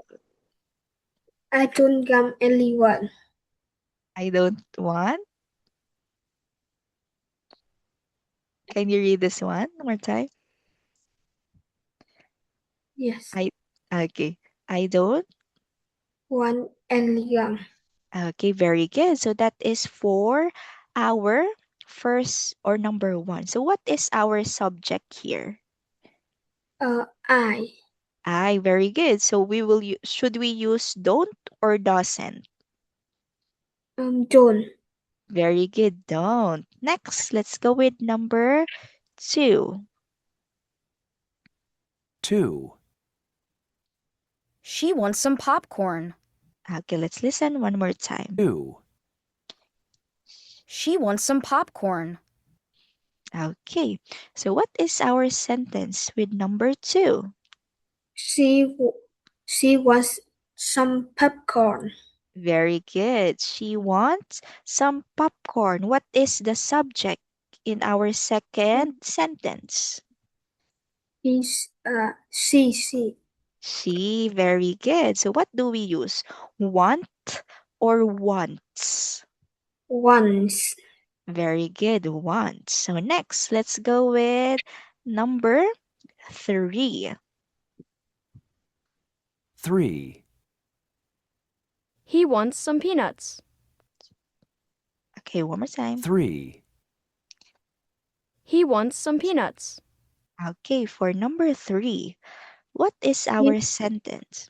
[SPEAKER 1] I don't gum anyone.
[SPEAKER 2] I don't want. Can you read this one more time?
[SPEAKER 1] Yes.
[SPEAKER 2] Okay. I don't.
[SPEAKER 1] Want any gum.
[SPEAKER 2] Okay, very good. So that is for our first or number 1. So what is our subject here?
[SPEAKER 1] I.
[SPEAKER 2] Very good. So should we use don't or doesn't?
[SPEAKER 1] Don't.
[SPEAKER 2] Very good, don't. Next, let's go with number 2.
[SPEAKER 3] 2,
[SPEAKER 9] She wants some popcorn.
[SPEAKER 2] Okay, let's listen one more time.
[SPEAKER 3] 2,
[SPEAKER 9] She wants some popcorn.
[SPEAKER 2] Okay, so what is our sentence with number 2?
[SPEAKER 1] She wants some popcorn.
[SPEAKER 2] Very good. She wants some popcorn. What is the subject in our second sentence?
[SPEAKER 1] She.
[SPEAKER 2] She, very good. So what do we use? Want or wants?
[SPEAKER 1] Once.
[SPEAKER 2] Very good, wants. So next, let's go with number 3.
[SPEAKER 3] 3,
[SPEAKER 9] He wants some peanuts.
[SPEAKER 2] Okay, one more time.
[SPEAKER 3] 3,
[SPEAKER 9] He wants some peanuts.
[SPEAKER 2] Okay, for number 3, what is our sentence?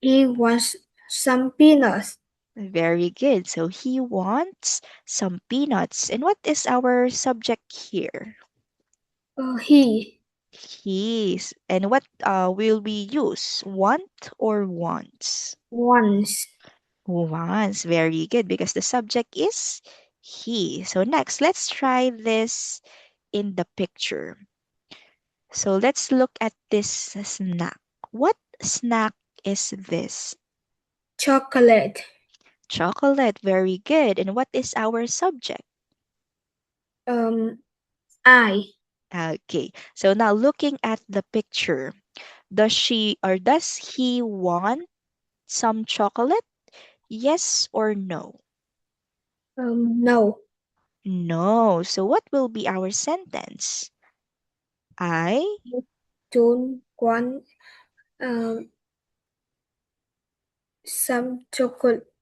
[SPEAKER 1] He wants some peanuts.
[SPEAKER 2] Very good. So he wants some peanuts. And what is our subject here?
[SPEAKER 1] He.
[SPEAKER 2] He's. And what will we use? Want or wants?
[SPEAKER 1] Once.
[SPEAKER 2] Wants. Very good because the subject is he. So next, let's try this in the picture. So let's look at this snack. What snack is this?
[SPEAKER 1] Chocolate.
[SPEAKER 2] Chocolate. Very good. And what is our subject?
[SPEAKER 1] I.
[SPEAKER 2] Okay. So now looking at the picture, does she or does he want some chocolate? Yes or no?
[SPEAKER 1] No.
[SPEAKER 2] No. So what will be our sentence? I.
[SPEAKER 1] Don't want some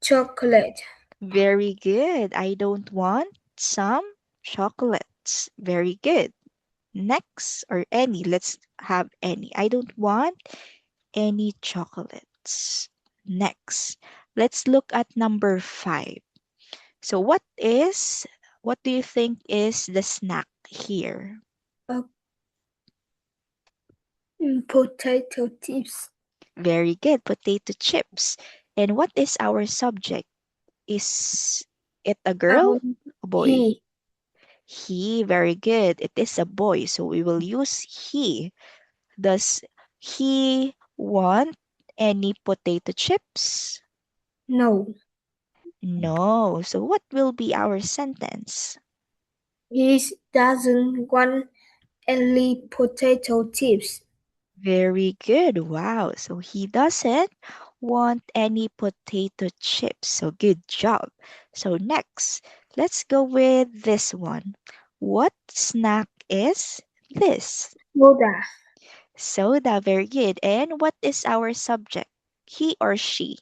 [SPEAKER 1] chocolate.
[SPEAKER 2] Very good. I don't want some chocolates. Very good. Next, or any. Let's have any. I don't want any chocolates. Next, let's look at number 5. So what do you think is the snack here?
[SPEAKER 1] Potato chips.
[SPEAKER 2] Very good, potato chips. And what is our subject? Is it a girl? A boy?
[SPEAKER 1] He.
[SPEAKER 2] He, very good. It is a boy, so we will use he. Does he want any potato chips?
[SPEAKER 1] No.
[SPEAKER 2] No. So what will be our sentence?
[SPEAKER 1] He doesn't want any potato chips.
[SPEAKER 2] Very good. Wow. So he doesn't want any potato chips. So good job. So next, let's go with this one. What snack is this?
[SPEAKER 1] Soda.
[SPEAKER 2] Soda. Very good. And what is our subject? He or she?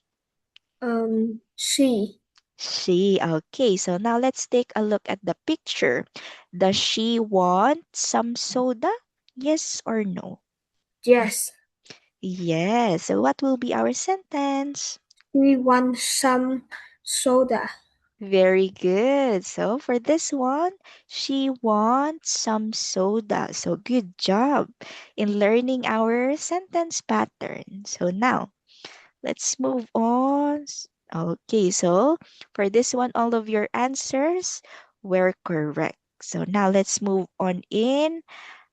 [SPEAKER 1] She.
[SPEAKER 2] She. Okay. So now let's take a look at the picture. Does she want some soda? Yes or no?
[SPEAKER 1] Yes.
[SPEAKER 2] Yes. So what will be our sentence?
[SPEAKER 1] We want some soda.
[SPEAKER 2] Very good. So for this one, she wants some soda. So good job in learning our sentence pattern. So now, let's move on. Okay, so for this one, all of your answers were correct. So now let's move on in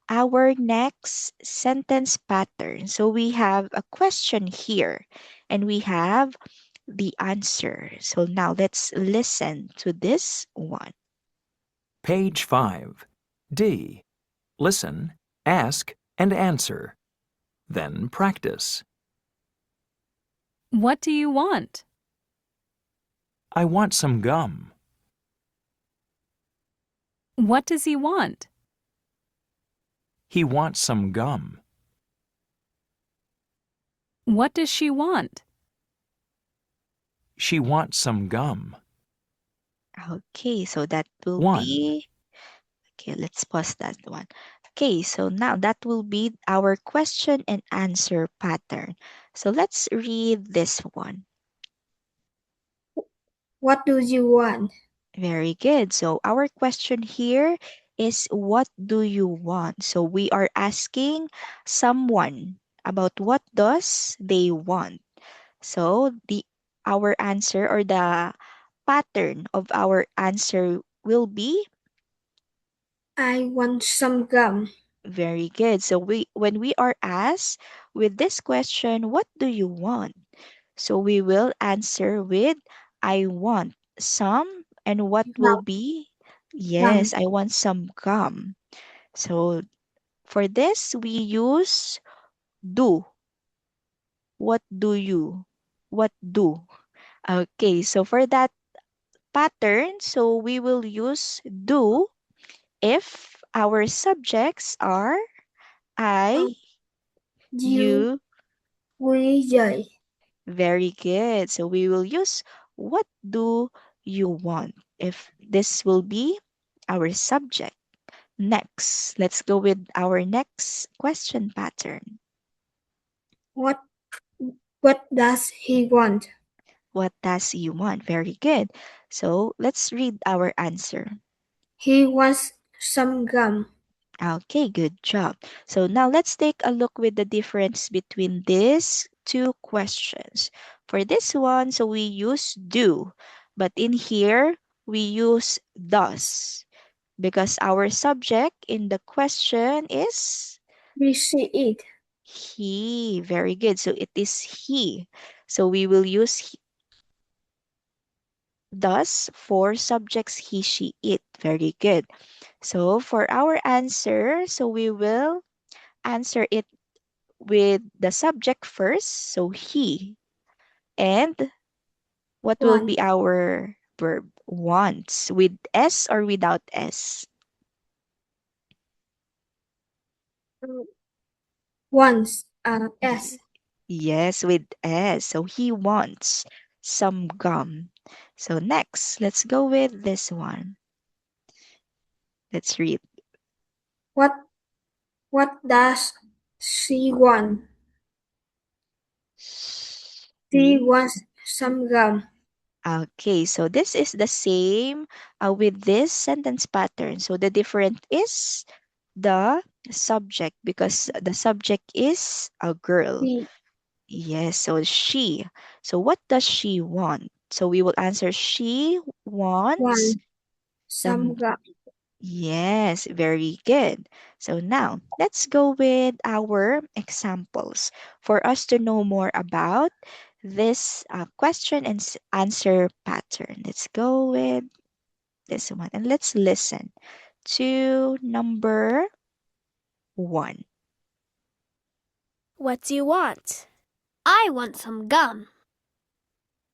[SPEAKER 2] our next sentence pattern. So we have a question here and we have the answer. So now let's listen to this one.
[SPEAKER 3] Page 5. D. Listen, ask, and answer. Then practice.
[SPEAKER 8] What do you want?
[SPEAKER 3] I want some gum.
[SPEAKER 8] What does he want?
[SPEAKER 3] He wants some gum.
[SPEAKER 8] What does she want?
[SPEAKER 3] She wants some gum.
[SPEAKER 2] Okay, so that will
[SPEAKER 3] 1,
[SPEAKER 2] be, okay, let's pause that one. Okay, so now that will be our question and answer pattern. So let's read this one.
[SPEAKER 1] What do you want?
[SPEAKER 2] Very good. So our question here is what do you want? So we are asking someone about what does they want. So our answer or the pattern of our answer will be
[SPEAKER 1] I want some gum.
[SPEAKER 2] very good. So when we are asked with this question, what do you want? So we will answer with I want some, and what will
[SPEAKER 1] Gum.
[SPEAKER 2] be?
[SPEAKER 1] Gum.
[SPEAKER 2] Yes, I want some gum. So for this we use do. What do you? What do? Okay, so for that pattern, so we will use do if our subjects are I,
[SPEAKER 1] You,
[SPEAKER 2] you.
[SPEAKER 1] we, they.
[SPEAKER 2] Very good. So we will use what do you want if this will be our subject. Next, let's go with our next question pattern.
[SPEAKER 1] What what does he want?
[SPEAKER 2] What does he want? Very good. So let's read our answer.
[SPEAKER 1] He wants some gum.
[SPEAKER 2] Okay, good job. So now let's take a look with the difference between these two questions. For this one, so we use do, but in here we use does because our subject in the question is
[SPEAKER 1] We see it.
[SPEAKER 2] he. Very good. So it is he. So we will use does for subjects he, she, it. Very good. So for our answer, so we will answer it with the subject first, so he. And what will be
[SPEAKER 1] Want.
[SPEAKER 2] our verb? Wants. With S or without S?
[SPEAKER 1] Wants. S.
[SPEAKER 2] Yes, with S. So he wants some gum. So next, let's go with this one. Let's read.
[SPEAKER 1] What what does she want? She wants some gum.
[SPEAKER 2] Okay, so this is the same with this sentence pattern. So the difference is the subject because the subject is a girl.
[SPEAKER 1] She
[SPEAKER 2] Yes, so she. So what does she want? So we will answer she wants
[SPEAKER 1] wants some
[SPEAKER 2] some.
[SPEAKER 1] gum.
[SPEAKER 2] Yes, very good. So now let's go with our examples for us to know more about this question and answer pattern. Let's go with this one and let's listen to number 1.
[SPEAKER 5] What do you want?
[SPEAKER 6] I want some gum.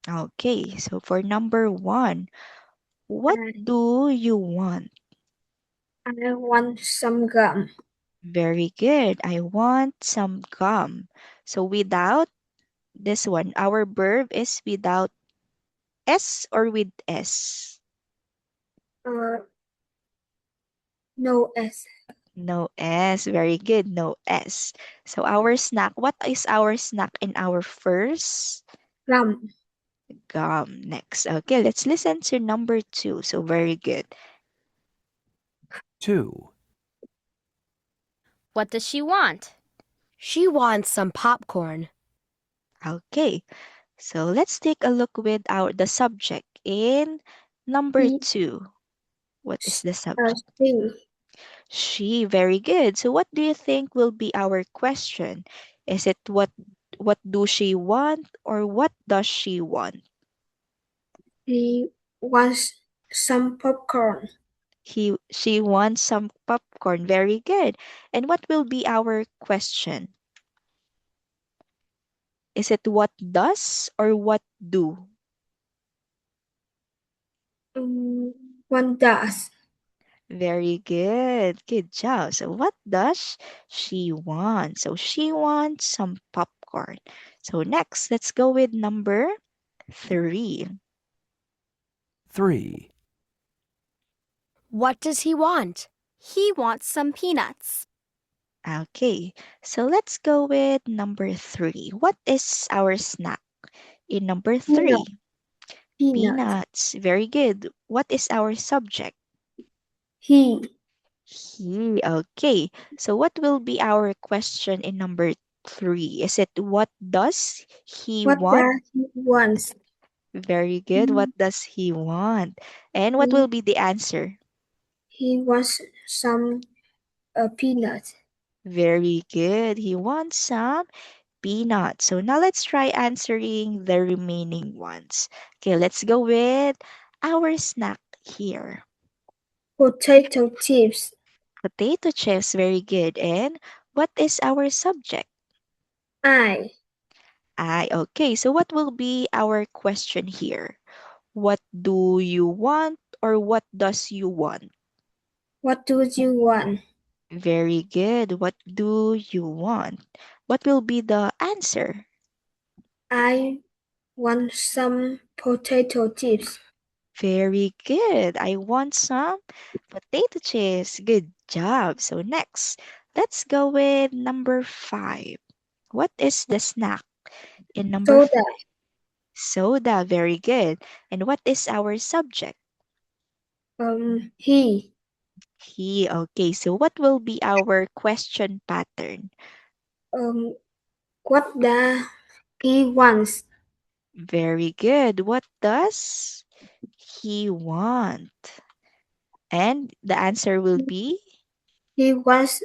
[SPEAKER 2] Okay, so for number 1, what
[SPEAKER 1] I,
[SPEAKER 2] do you want?
[SPEAKER 1] I want some gum.
[SPEAKER 2] Very good. I want some gum. So without this one, our verb is without S or with S?
[SPEAKER 1] Uh, no S.
[SPEAKER 2] No S. Very good. No S. So our snack, what is our snack in our first?
[SPEAKER 1] Gum.
[SPEAKER 2] Gum. Next. Okay, let's listen to number 2. So very good.
[SPEAKER 3] 2.
[SPEAKER 6] What does she want?
[SPEAKER 9] She wants some popcorn.
[SPEAKER 2] Okay. So let's take a look with the subject in number
[SPEAKER 1] He,
[SPEAKER 2] 2. What is the subject?
[SPEAKER 1] she.
[SPEAKER 2] She. Very good. So what do you think will be our question? Is it what do she want or what does she want?
[SPEAKER 1] He wants some popcorn.
[SPEAKER 2] She wants some popcorn. Very good. And what will be our question? Is it what does or what do?
[SPEAKER 1] One does.
[SPEAKER 2] Very good. Good job. So what does she want? So she wants some popcorn. So next, let's go with number 3.
[SPEAKER 3] 3.
[SPEAKER 9] What does he want?
[SPEAKER 6] He wants some peanuts.
[SPEAKER 2] Okay, so let's go with number 3. What is our snack in number 3?
[SPEAKER 1] Peanut.
[SPEAKER 2] Peanuts. Very good. What is our subject?
[SPEAKER 1] He.
[SPEAKER 2] He. Okay, so what will be our question in number 3? Is it what does he
[SPEAKER 1] What
[SPEAKER 2] want?
[SPEAKER 1] does he want?
[SPEAKER 2] Very good. What does he want? And what
[SPEAKER 1] He,
[SPEAKER 2] will be the answer?
[SPEAKER 1] he wants some peanut.
[SPEAKER 2] Very good. He wants some peanuts. So now let's try answering the remaining ones. Okay, let's go with our snack here.
[SPEAKER 1] Potato chips.
[SPEAKER 2] Potato chips, very good. And what is our subject?
[SPEAKER 1] I.
[SPEAKER 2] I. Okay, so what will be our question here? What do you want or what does you want?
[SPEAKER 1] What do you want?
[SPEAKER 2] Very good. What do you want? What will be the answer?
[SPEAKER 1] I want some potato chips.
[SPEAKER 2] Very good. I want some potato chips. Good job. So next, let's go with number 5. What is the snack in number
[SPEAKER 1] Soda.
[SPEAKER 2] 5? Soda. Very good. And what is our subject?
[SPEAKER 1] He.
[SPEAKER 2] He. Okay, so what will be our question pattern?
[SPEAKER 1] What does he wants?
[SPEAKER 2] Very good. What does he want? And the answer will be
[SPEAKER 1] He wants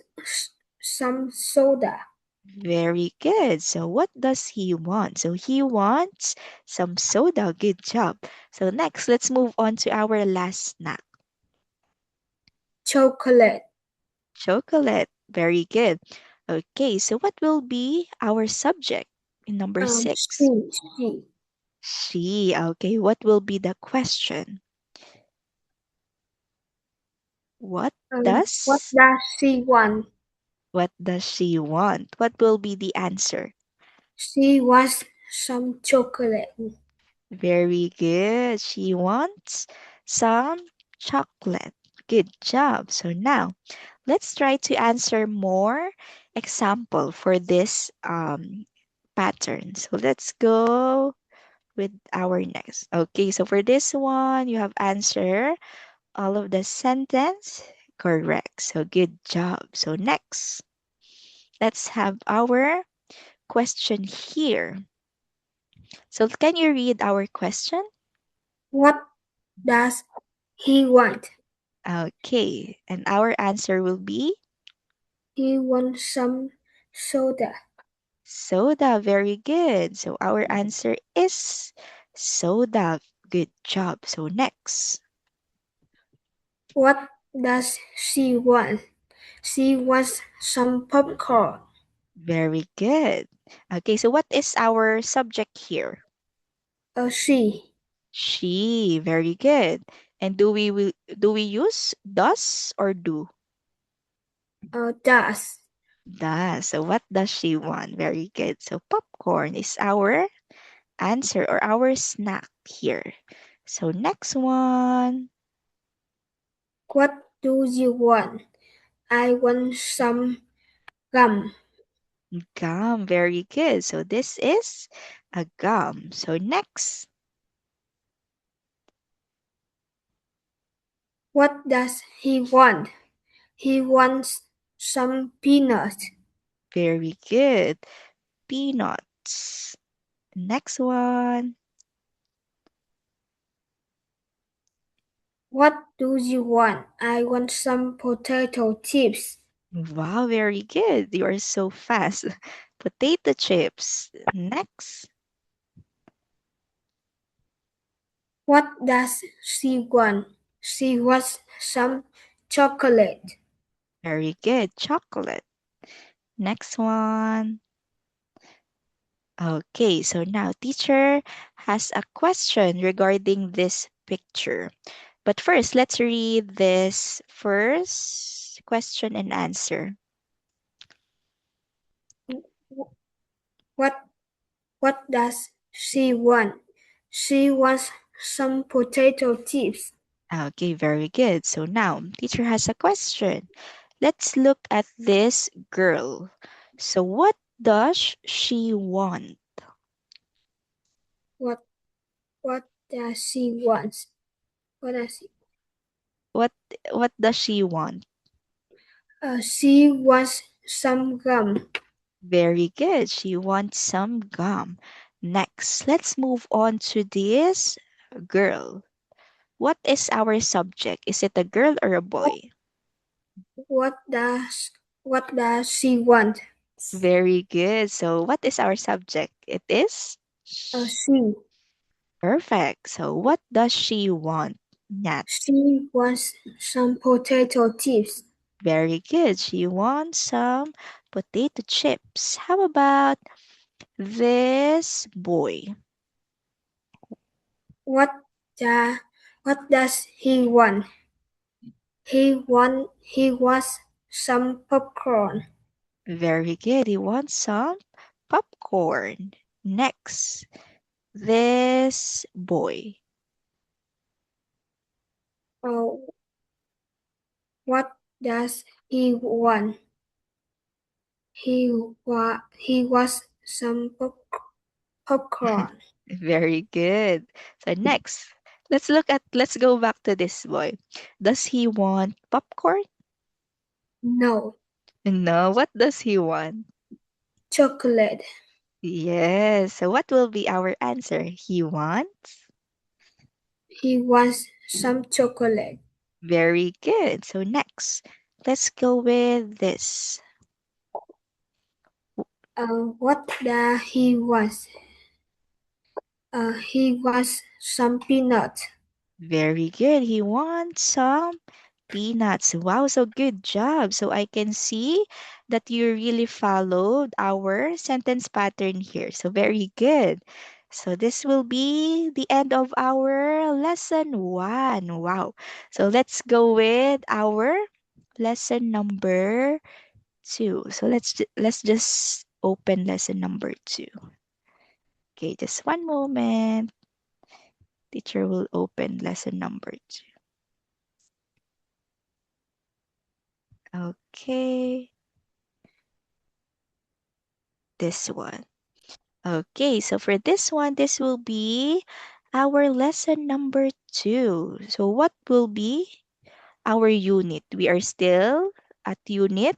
[SPEAKER 1] some soda.
[SPEAKER 2] very good. So what does he want? So he wants some soda. Good job. So next, let's move on to our last snack.
[SPEAKER 1] Chocolate.
[SPEAKER 2] Chocolate. Very good. Okay, so what will be our subject in number 6?
[SPEAKER 1] She.
[SPEAKER 2] She. Okay, what will be the question? What
[SPEAKER 1] What
[SPEAKER 2] does
[SPEAKER 1] does she want?
[SPEAKER 2] what does she want? What will be the answer?
[SPEAKER 1] She wants some chocolate.
[SPEAKER 2] Very good. She wants some chocolate. Good job. So now, let's try to answer more example for this pattern. So let's go with our next. Okay, so for this one, you have answered all of the sentence correct. So good job. So next, let's have our question here. So can you read our question?
[SPEAKER 1] What does he want?
[SPEAKER 2] Okay, and our answer will be
[SPEAKER 1] He wants some soda.
[SPEAKER 2] soda. Very good. So our answer is soda. Good job. So next,
[SPEAKER 1] What does she want? She wants some popcorn.
[SPEAKER 2] very good. Okay, so what is our subject here?
[SPEAKER 1] She.
[SPEAKER 2] She. Very good. And do we use does or do?
[SPEAKER 1] Does.
[SPEAKER 2] Does. So what does she want? Very good. So popcorn is our answer or our snack here. So next one.
[SPEAKER 1] What do you want? I want some gum.
[SPEAKER 2] Gum, very good. So this is a gum. So next,
[SPEAKER 1] What does he want? He wants some peanuts.
[SPEAKER 2] very good. Peanuts. Next one.
[SPEAKER 1] What do you want? I want some potato chips.
[SPEAKER 2] Wow, very good. You are so fast. Potato chips. Next,
[SPEAKER 1] What does she want? She wants some chocolate.
[SPEAKER 2] very good. Chocolate. Next one. Okay, so now teacher has a question regarding this picture. But first, let's read this first question and answer.
[SPEAKER 1] What what does she want? She wants some potato chips.
[SPEAKER 2] Okay, very good. So now, teacher has a question. Let's look at this girl. So what does she want?
[SPEAKER 1] What what does she want? What does she?
[SPEAKER 2] What what does she want?
[SPEAKER 1] She wants some gum.
[SPEAKER 2] Very good. She wants some gum. Next, let's move on to this girl. What is our subject? Is it a girl or a boy?
[SPEAKER 1] What does what does she want?
[SPEAKER 2] Very good. So what is our subject? It is
[SPEAKER 1] She
[SPEAKER 2] perfect. So what does she want? Nat.
[SPEAKER 1] she wants some potato chips.
[SPEAKER 2] Very good. She wants some potato chips. How about This boy.
[SPEAKER 1] What does he want? He wants some popcorn.
[SPEAKER 2] Very good. He wants some popcorn. Next. This boy.
[SPEAKER 1] Oh, what does he want? He was some popcorn.
[SPEAKER 2] Very good. So next, let's go back to this boy. Does he want popcorn?
[SPEAKER 1] No,
[SPEAKER 2] No, what does he want?
[SPEAKER 1] chocolate.
[SPEAKER 2] Yes. So what will be our answer? He wants?
[SPEAKER 1] He wants some chocolate.
[SPEAKER 2] Very good. So next, let's go with this.
[SPEAKER 1] What does he want? He wants some peanuts.
[SPEAKER 2] Very good. He wants some peanuts. Wow, so good job. So I can see that you really followed our sentence pattern here. So very good. So this will be the end of our lesson 1. Wow. So let's go with our lesson number 2. So let's just open lesson number 2. Okay, just one moment. Teacher will open lesson number 2. Okay. This one. Okay, so for this one, this will be our lesson number 2. So what will be our unit? We are still at unit.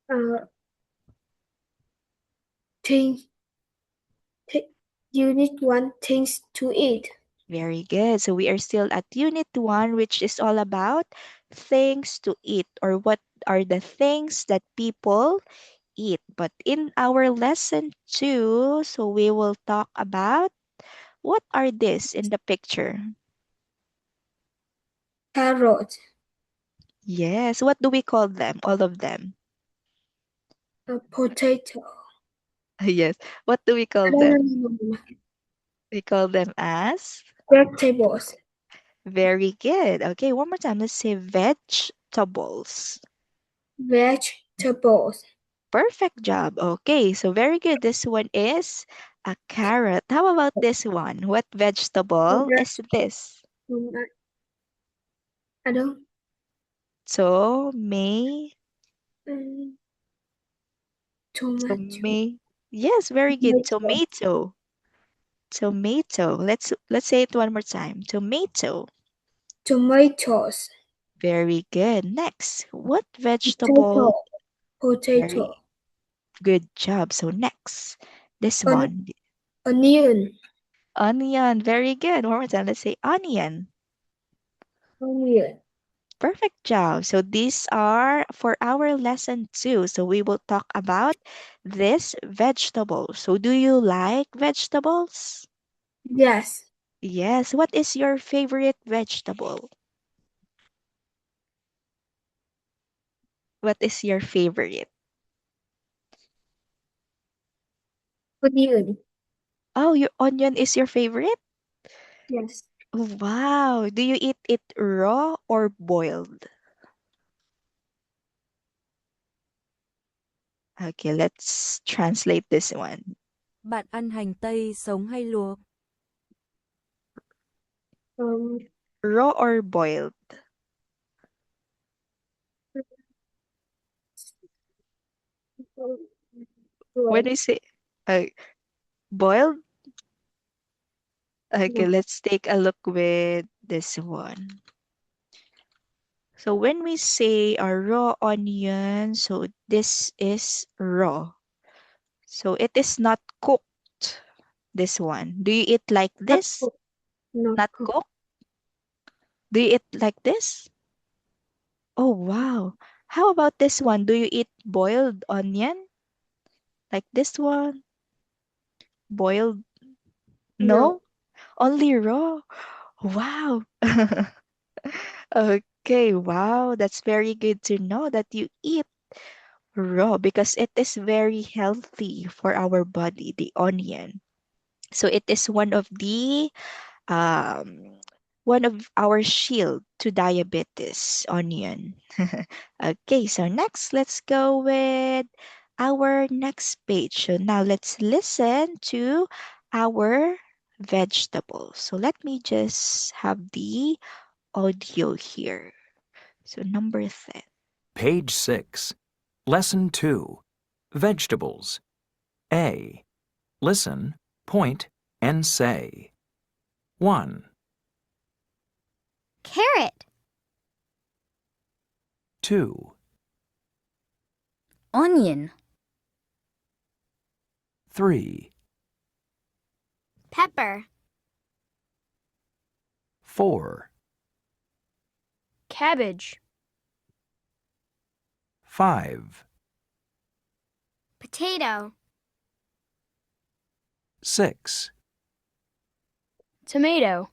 [SPEAKER 1] Uh, things, Unit 1 things to eat.
[SPEAKER 2] Very good. So we are still at unit 1, which is all about things to eat, or what are the things that people eat. But in our lesson 2, so we will talk about what are this in the picture?
[SPEAKER 1] Carrot,
[SPEAKER 2] Yes, what do we call them? All of them.
[SPEAKER 1] potato.
[SPEAKER 2] Yes. What do we call
[SPEAKER 1] No, no,
[SPEAKER 2] them?
[SPEAKER 1] no, no, no.
[SPEAKER 2] We call them as?
[SPEAKER 1] Vegetables.
[SPEAKER 2] Very good. Okay, one more time. Let's say vegetables.
[SPEAKER 1] Vegetables.
[SPEAKER 2] Perfect job. Okay, so very good. This one is a carrot. How about this one? What vegetable is this?
[SPEAKER 1] I don't.
[SPEAKER 2] So, may,
[SPEAKER 1] Um,
[SPEAKER 2] so
[SPEAKER 1] tomato.
[SPEAKER 2] may. Yes, very good. Tomato. Tomato. Let's say it one more time. Tomato.
[SPEAKER 1] Tomatoes.
[SPEAKER 2] Very good. Next, what
[SPEAKER 1] Potato.
[SPEAKER 2] vegetable?
[SPEAKER 1] Potato.
[SPEAKER 2] Very good job. So next, this
[SPEAKER 1] On,
[SPEAKER 2] one.
[SPEAKER 1] onion.
[SPEAKER 2] Onion. Very good. One more time. Let's say onion.
[SPEAKER 1] Onion.
[SPEAKER 2] Perfect job. So these are for our lesson 2. So we will talk about this vegetable. So do you like vegetables?
[SPEAKER 1] Yes.
[SPEAKER 2] Yes. What is your favorite vegetable? What is your favorite?
[SPEAKER 1] Onion.
[SPEAKER 2] Oh, your onion is your favorite?
[SPEAKER 1] Yes.
[SPEAKER 2] Wow. Do you eat it raw or boiled? Okay, let's translate this one.
[SPEAKER 10] Bạn ăn hành tây sống hay luộc?
[SPEAKER 1] Um,
[SPEAKER 2] Raw or boiled? When we say uh, boiled, okay, let's take a look with this one. So when we say a raw onion, so this is raw. So it is not cooked, this one. Do you eat like this?
[SPEAKER 1] Not
[SPEAKER 2] Not
[SPEAKER 1] cooked.
[SPEAKER 2] cooked? Do you eat like this? Oh, wow. How about this one? Do you eat boiled onion? Like this one? Boiled?
[SPEAKER 1] No.
[SPEAKER 2] No? Only raw? Wow. Okay, wow. That's very good to know that you eat Raw because it is very healthy for our body, the onion. So it is um, one of our shield to diabetes, onion. Okay, so next let's go with our next page. So now let's listen to our vegetables. So let me just have the audio here. So number 10.
[SPEAKER 3] Page 6. Lesson 2. Vegetables. A. Listen, point, and say. 1,
[SPEAKER 6] Carrot.
[SPEAKER 3] 2,
[SPEAKER 5] Onion.
[SPEAKER 3] 3,
[SPEAKER 6] Pepper.
[SPEAKER 3] 4,
[SPEAKER 5] Cabbage.
[SPEAKER 3] 5,
[SPEAKER 6] Potato.
[SPEAKER 3] 6.
[SPEAKER 5] Tomato.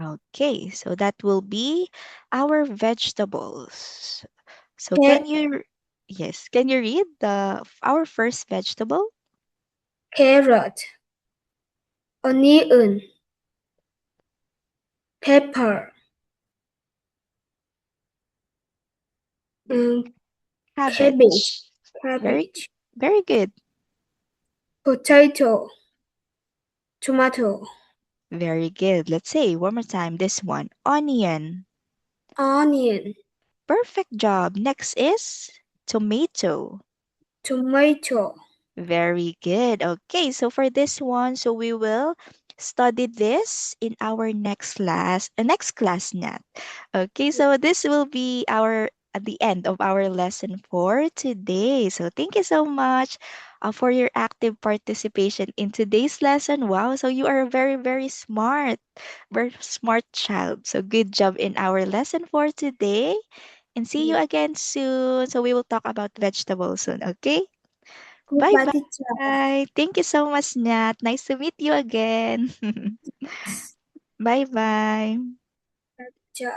[SPEAKER 2] Okay, so that will be our vegetables. So
[SPEAKER 1] Ca-
[SPEAKER 2] can you read our first vegetable?
[SPEAKER 1] Carrot. Onion. Pepper. um,
[SPEAKER 2] Cabbage.
[SPEAKER 1] Cabbage.
[SPEAKER 2] Very good.
[SPEAKER 1] Potato. Tomato.
[SPEAKER 2] Very good. Let's say one more time this one. Onion.
[SPEAKER 1] Onion.
[SPEAKER 2] Perfect job. Next is tomato.
[SPEAKER 1] Tomato.
[SPEAKER 2] Very good. Okay, so for this one, so we will study this in our next class, Nat. Okay, so this will be our at the end of our lesson for today. So thank you so much for your active participation in today's lesson. Wow, so you are a very, very smart child. So good job in our lesson for today. And see you again soon. So we will talk about vegetables soon, okay? Bye
[SPEAKER 1] Goodbye, teacher.
[SPEAKER 2] bye. Thank you so much, Nat. Nice to meet you again. Bye bye.
[SPEAKER 1] Teacher.